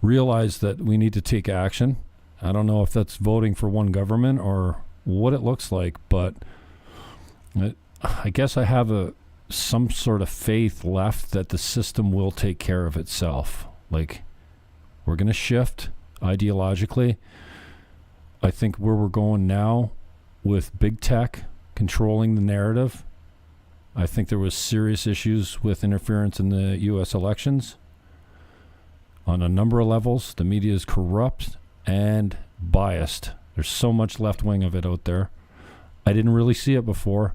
realize that we need to take action. I don't know if that's voting for one government or what it looks like, but I guess I have some sort of faith left that the system will take care of itself. Like, we're going to shift ideologically. I think where we're going now with big tech controlling the narrative, I think there was serious issues with interference in the U.S. elections on a number of levels. The media is corrupt and biased. There's so much left-wing of it out there. I didn't really see it before.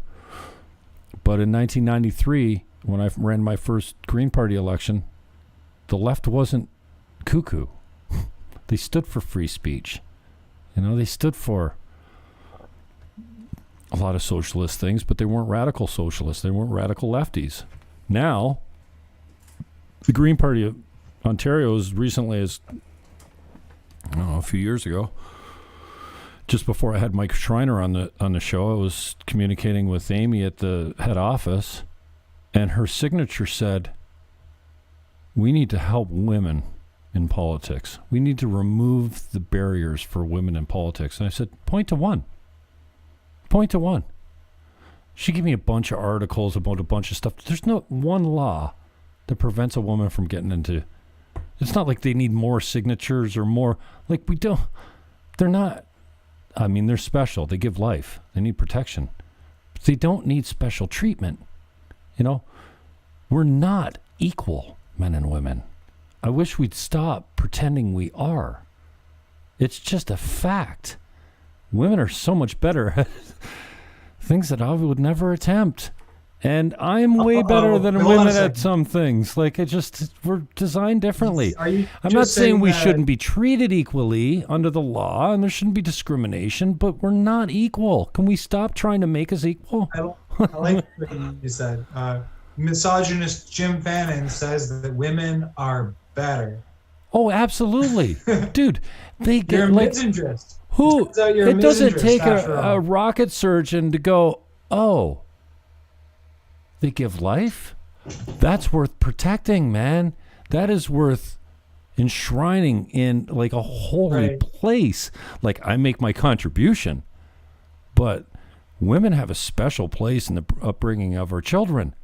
But in 1993, when I ran my first Green Party election, the left wasn't cuckoo. They stood for free speech. They stood for a lot of socialist things, but they weren't radical socialists. They weren't radical lefties. Now, the Green Party of Ontario, as recently as, a few years ago, just before I had Mike Schreiner on the show, I was communicating with Amy at the head office, and her signature said, "We need to help women in politics. We need to remove the barriers for women in politics." And I said, point to one. She gave me a bunch of articles about a bunch of stuff. There's not one law that prevents a woman from getting into. It's not like they need more signatures or more. Like, we don't. They're not. I mean, they're special. They give life. They need protection. But they don't need special treatment. We're not equal, men and women. I wish we'd stop pretending we are. It's just a fact. Women are so much better at things that I would never attempt. And I'm way better than hold on a women at second. some things. Like, we're designed differently. Are you I'm just not saying we that- shouldn't be treated equally under the law and there shouldn't be discrimination, but we're not equal. Can we stop trying to make us equal? I like what you said. Misogynist Jim Fannon says that women are better. Oh, absolutely. Dude, they You're get a like, misandrist. who? Turns out you're a It doesn't misandrist take after a all. rocket surgeon to go, oh, they give life? That's worth protecting, man. That is worth enshrining in like a holy Right. place. Like, I make my contribution, but women have a special place in the upbringing of our children.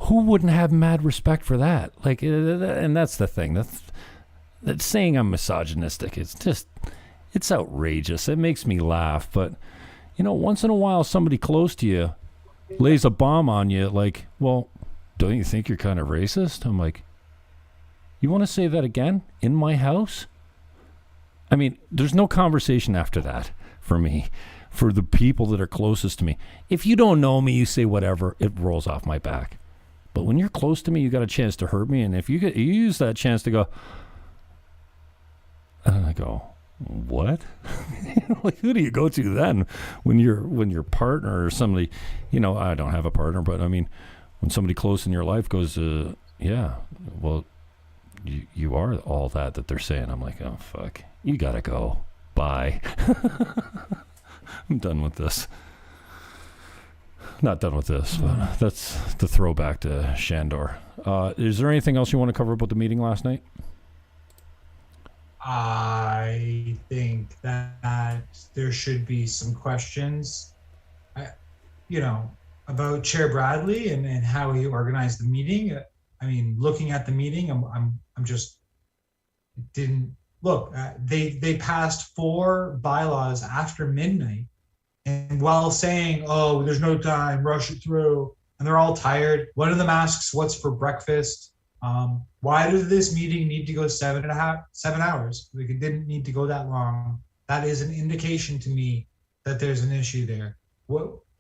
Who wouldn't have mad respect for that? Like, and that's the thing. That's saying I'm misogynistic. It's outrageous. It makes me laugh. But, once in a while, somebody close to you lays a bomb on you, like, well, don't you think you're kind of racist? I'm like, you want to say that again in my house? I mean, there's no conversation after that for me, for the people that are closest to me. If you don't know me, you say whatever, it rolls off my back. But when you're close to me, you got a chance to hurt me. And if you use that chance to go, and I go, what? Like, who do you go to then when your partner or somebody, I don't have a partner, but I mean, when somebody close in your life goes, yeah, well, you are all that they're saying. I'm like, oh, fuck, you gotta go. Bye. I'm done with this. Not done with this, but that's the throwback to Sandor. Is there anything else you want to cover about the meeting last night? I think that there should be some questions, about Chair Bradley and how he organized the meeting. I mean, looking at the meeting, I'm just didn't look. They passed 4 bylaws after midnight, and while saying, "Oh, there's no time, rush it through," and they're all tired. What are the masks? What's for breakfast? Why does this meeting need to go 7 hours? Like, it didn't need to go that long. That is an indication to me that there's an issue there.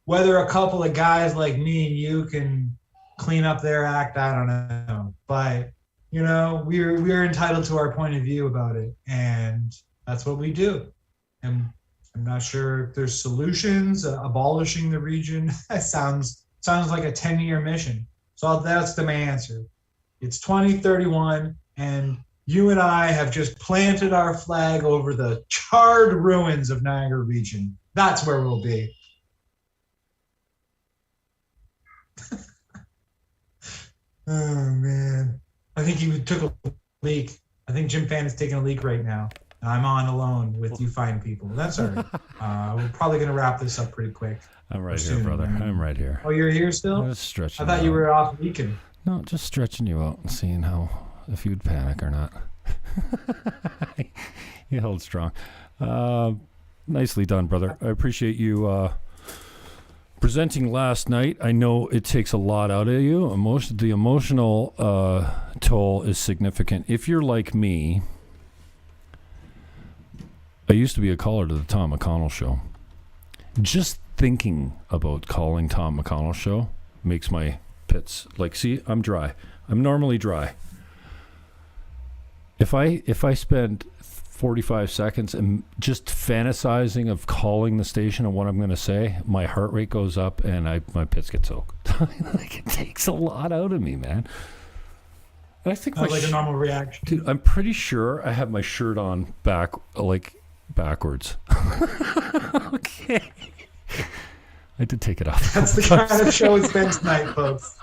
Whether a couple of guys like me and you can clean up their act, I don't know. But, we're entitled to our point of view about it. And that's what we do. And I'm not sure if there's solutions. Abolishing the region sounds like a 10-year mission. So that's my answer. It's 2031, and you and I have just planted our flag over the charred ruins of Niagara region. That's where we'll be. Oh, man. I think he took a leak. I think Jim Fannon's taking a leak right now. I'm on alone with you fine people. That's all right. We're probably going to wrap this up pretty quick. I'm right here, Soon. brother. I'm right here. Oh, you're here still? I'm just stretching. I thought you were off leaking. No, just stretching you out and seeing if you'd panic or not. You held strong. Nicely done, brother. I appreciate you presenting last night. I know it takes a lot out of you. The emotional toll is significant. If you're like me, I used to be a caller to the Tom McConnell Show. Just thinking about calling Tom McConnell Show makes my pits, see, I'm dry. I'm normally dry. If I spend 45 seconds and just fantasizing of calling the station and what I'm going to say, my heart rate goes up and my pits get soaked. It takes a lot out of me, man. And I think Like a normal reaction. dude, I'm pretty sure I have my shirt on backwards. Okay. I did take it off. That's the kind of show it's been tonight, folks.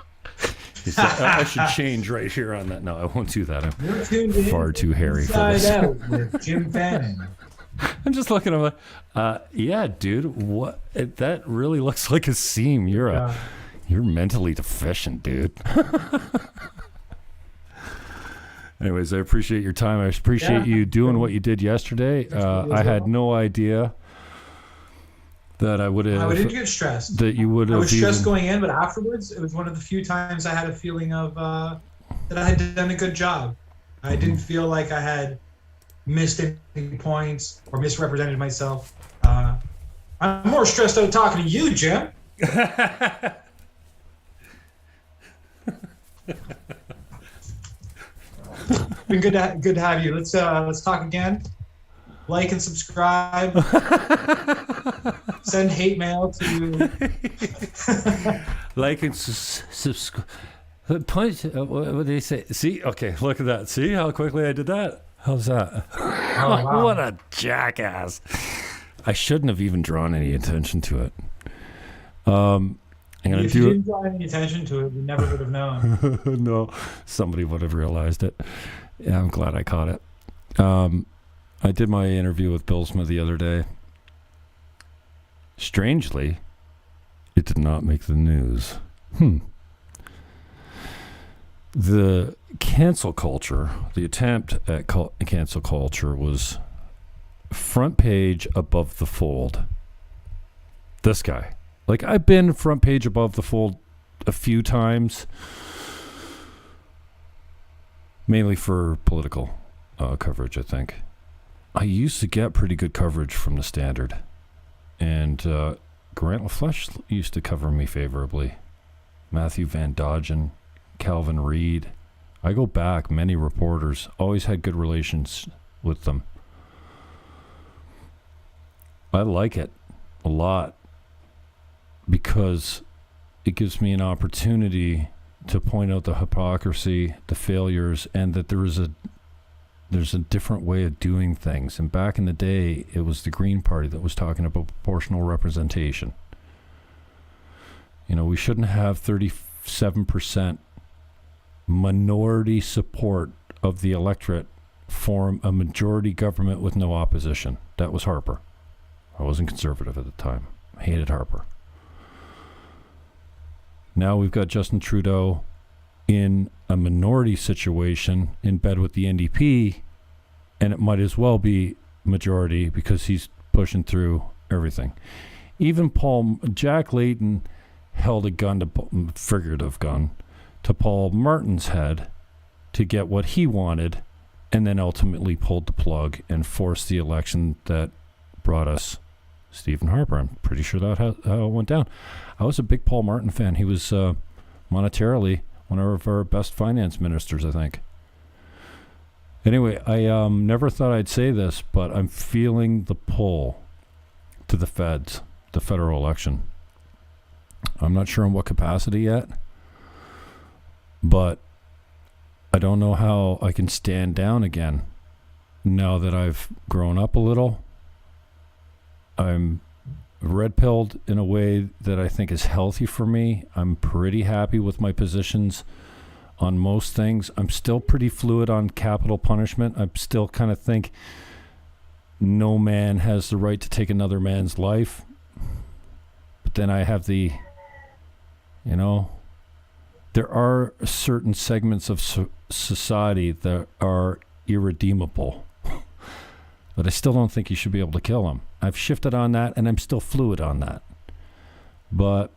I should change right here on that. No, I won't do that. You're tuned in far too hairy for Inside this. Out with Jim Fannon. I'm just looking. I'm like, yeah, dude. What? That really looks like a seam. You're mentally deficient, dude. Anyways, I appreciate your time. I appreciate you doing what you did yesterday. I had no idea that I would have. I didn't get stressed. That you would have. I was stressed going in, but afterwards, it was one of the few times I had a feeling of that I had done a good job. I didn't feel like I had missed any points or misrepresented myself. I'm more stressed out talking to you, Jim. Been good to have you. Let's talk again. Like and subscribe. Send hate mail to. Like and subscribe. What do you say? See, okay, look at that. See how quickly I did that? How's that? Oh, wow. What a jackass! I shouldn't have even drawn any attention to it. I'm gonna if you didn't draw any attention to it, we never would have known. No, somebody would have realized it. Yeah, I'm glad I caught it. I did my interview with Bill Smith the other day. Strangely, it did not make the news. The cancel culture, the attempt at cancel culture was front page above the fold. This guy. Like, I've been front page above the fold a few times, mainly for political coverage, I think. I used to get pretty good coverage from the Standard, and Grant LaFleche used to cover me favorably. Matthew Van Dodgen, Calvin Reed. I go back, many reporters, always had good relations with them. I like it a lot because it gives me an opportunity to point out the hypocrisy, the failures, and that there's a different way of doing things. And back in the day, it was the Green Party that was talking about proportional representation. You know, we shouldn't have 37% minority support of the electorate form a majority government with no opposition. That was Harper. I wasn't conservative at the time. I hated Harper. Now we've got Justin Trudeau in a minority situation in bed with the NDP, and it might as well be majority because he's pushing through everything. Even Jack Layton held a figurative gun, to Paul Martin's head to get what he wanted, and then ultimately pulled the plug and forced the election that brought us Stephen Harper. I'm pretty sure that's how it went down. I was a big Paul Martin fan. He was monetarily one of our best finance ministers, I think. Anyway, I never thought I'd say this, but I'm feeling the pull to the feds, the federal election. I'm not sure in what capacity yet, but I don't know how I can stand down again now that I've grown up a little. I'm red-pilled in a way that I think is healthy for me. I'm pretty happy with my positions on most things. I'm still pretty fluid on capital punishment. I still kind of think no man has the right to take another man's life. But then I have the, there are certain segments of society that are irredeemable. But I still don't think you should be able to kill them. I've shifted on that, and I'm still fluid on that. But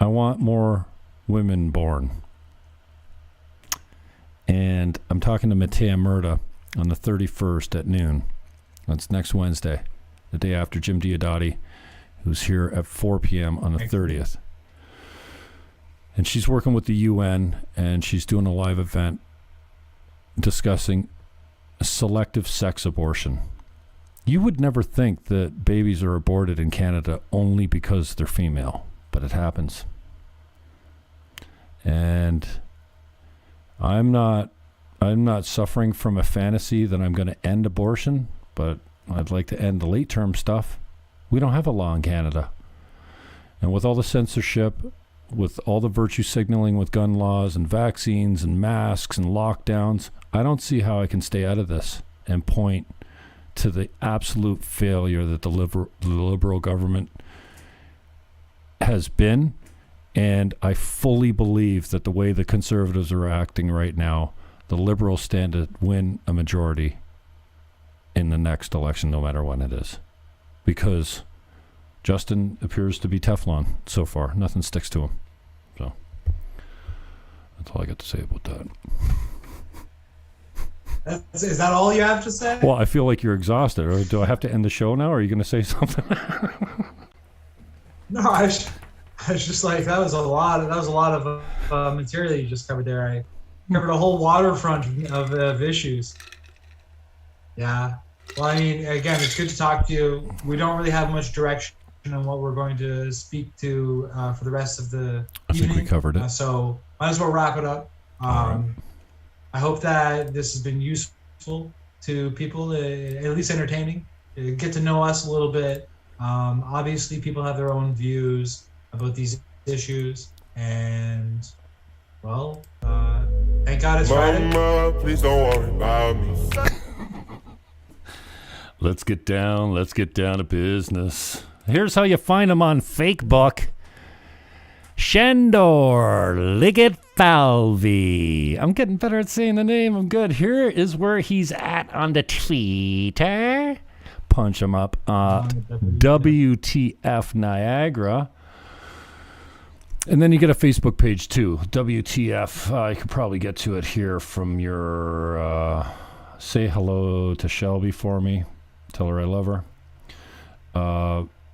I want more women born. And I'm talking to Matea Murta on the 31st at noon. That's next Wednesday, the day after Jim Diodati, who's here at 4 p.m. on the 30th. And she's working with the UN, and she's doing a live event discussing selective sex abortion. You would never think that babies are aborted in Canada only because they're female, but it happens. And I'm not suffering from a fantasy that I'm going to end abortion, but I'd like to end the late-term stuff. We don't have a law in Canada. And with all the censorship, with all the virtue signaling with gun laws and vaccines and masks and lockdowns, I don't see how I can stay out of this and point to the absolute failure that the liberal government has been. And I fully believe that the way the Conservatives are acting right now, the Liberals stand to win a majority in the next election, no matter when it is. Because Justin appears to be Teflon so far. Nothing sticks to him. So that's all I got to say about that. Is that all you have to say? Well, I feel like you're exhausted. Or do I have to end the show now? Or are you going to say something? No, I I was just like, that was a lot of material you just covered there. I covered a whole waterfront of issues. Yeah. Well, I mean, again, it's good to talk to you. We don't really have much direction on what we're going to speak to for the rest of the evening. I think we covered it. So might as well wrap it up. Right. I hope that this has been useful to people, at least entertaining. Get to know us a little bit. Obviously, people have their own views about these issues. And, well, thank God it's Friday. Mama, please don't worry about me. Let's get down to business. Here's how you find him on Facebook. Sandor Ligetfalvy. I'm getting better at saying the name. I'm good. Here is where he's at on the Twitter. Punch him up. WTF Niagara. And then you get a Facebook page too. WTF. You could probably get to it here from your... say hello to Shelby for me. Tell her I love her.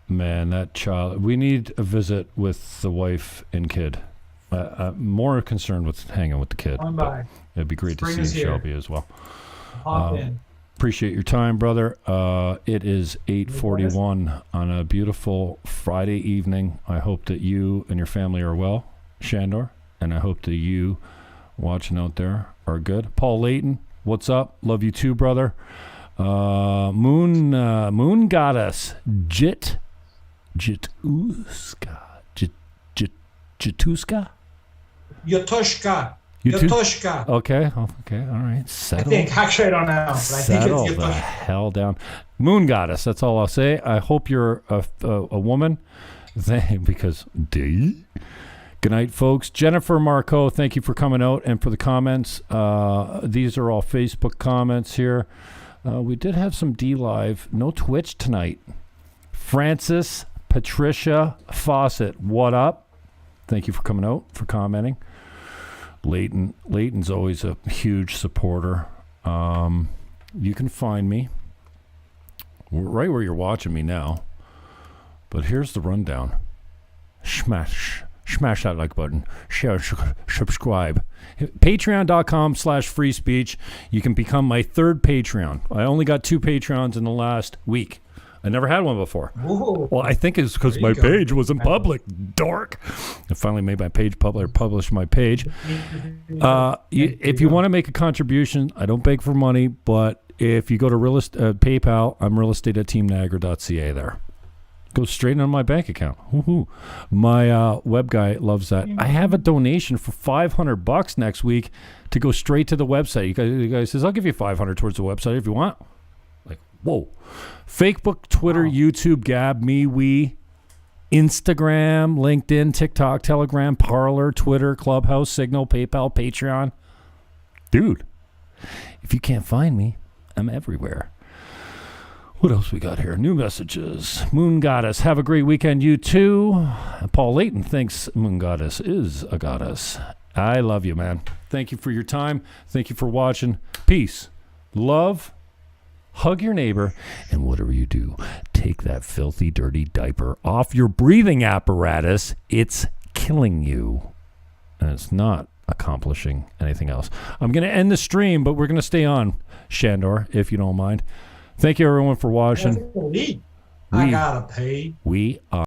Man, that child. We need a visit with the wife and kid. I'm more concerned with hanging with the kid. It'd be great to see Shelby as well. Hop in. Appreciate your time, brother. It is 8:41 on a beautiful Friday evening. I hope that you and your family are well, Sandor, and I hope that you watching out there are good. Paul Layton, what's up? Love you too, brother. Moon Goddess, Jituska. Yatushka. Okay, all right. Settle. I think. Actually, I don't know. But I think Settle it's the Yatushka. hell down. Moon Goddess, that's all I'll say. I hope you're a woman. Because, Good night, folks. Jennifer Marco, thank you for coming out and for the comments. These are all Facebook comments here. We did have some D-Live. No Twitch tonight. Francis Patricia Fawcett, what up? Thank you for coming out, for commenting. Leighton's always a huge supporter. You can find me right where you're watching me now. But here's the rundown. Smash that like button. Share, subscribe. Patreon.com/free speech. You can become my third Patreon. I only got 2 Patreons in the last week. I never had one before. Whoa. Well, I think it's because my page wasn't public. Dork. I finally made my page public, or published my page. If you want to make a contribution, I don't beg for money, but if you go to PayPal, I'm realestate@teamniagara.ca there. Goes straight into my bank account. Woohoo. My web guy loves that. I have a donation for $500 next week to go straight to the website. You guys says, I'll give you $500 towards the website if you want. Like, whoa. Facebook, Twitter, YouTube, Gab, Me, We, Instagram, LinkedIn, TikTok, Telegram, Parler, Twitter, Clubhouse, Signal, PayPal, Patreon. Dude, if you can't find me, I'm everywhere. What else we got here? New messages. Moon Goddess, have a great weekend, you too. Paul Layton thinks Moon Goddess is a goddess. I love you, man. Thank you for your time. Thank you for watching. Peace. Love. Hug your neighbor. And whatever you do, take that filthy, dirty diaper off your breathing apparatus. It's killing you. And it's not accomplishing anything else. I'm going to end the stream, but we're going to stay on, Sandor, if you don't mind. Thank you, everyone, for watching. I gotta pay. We are.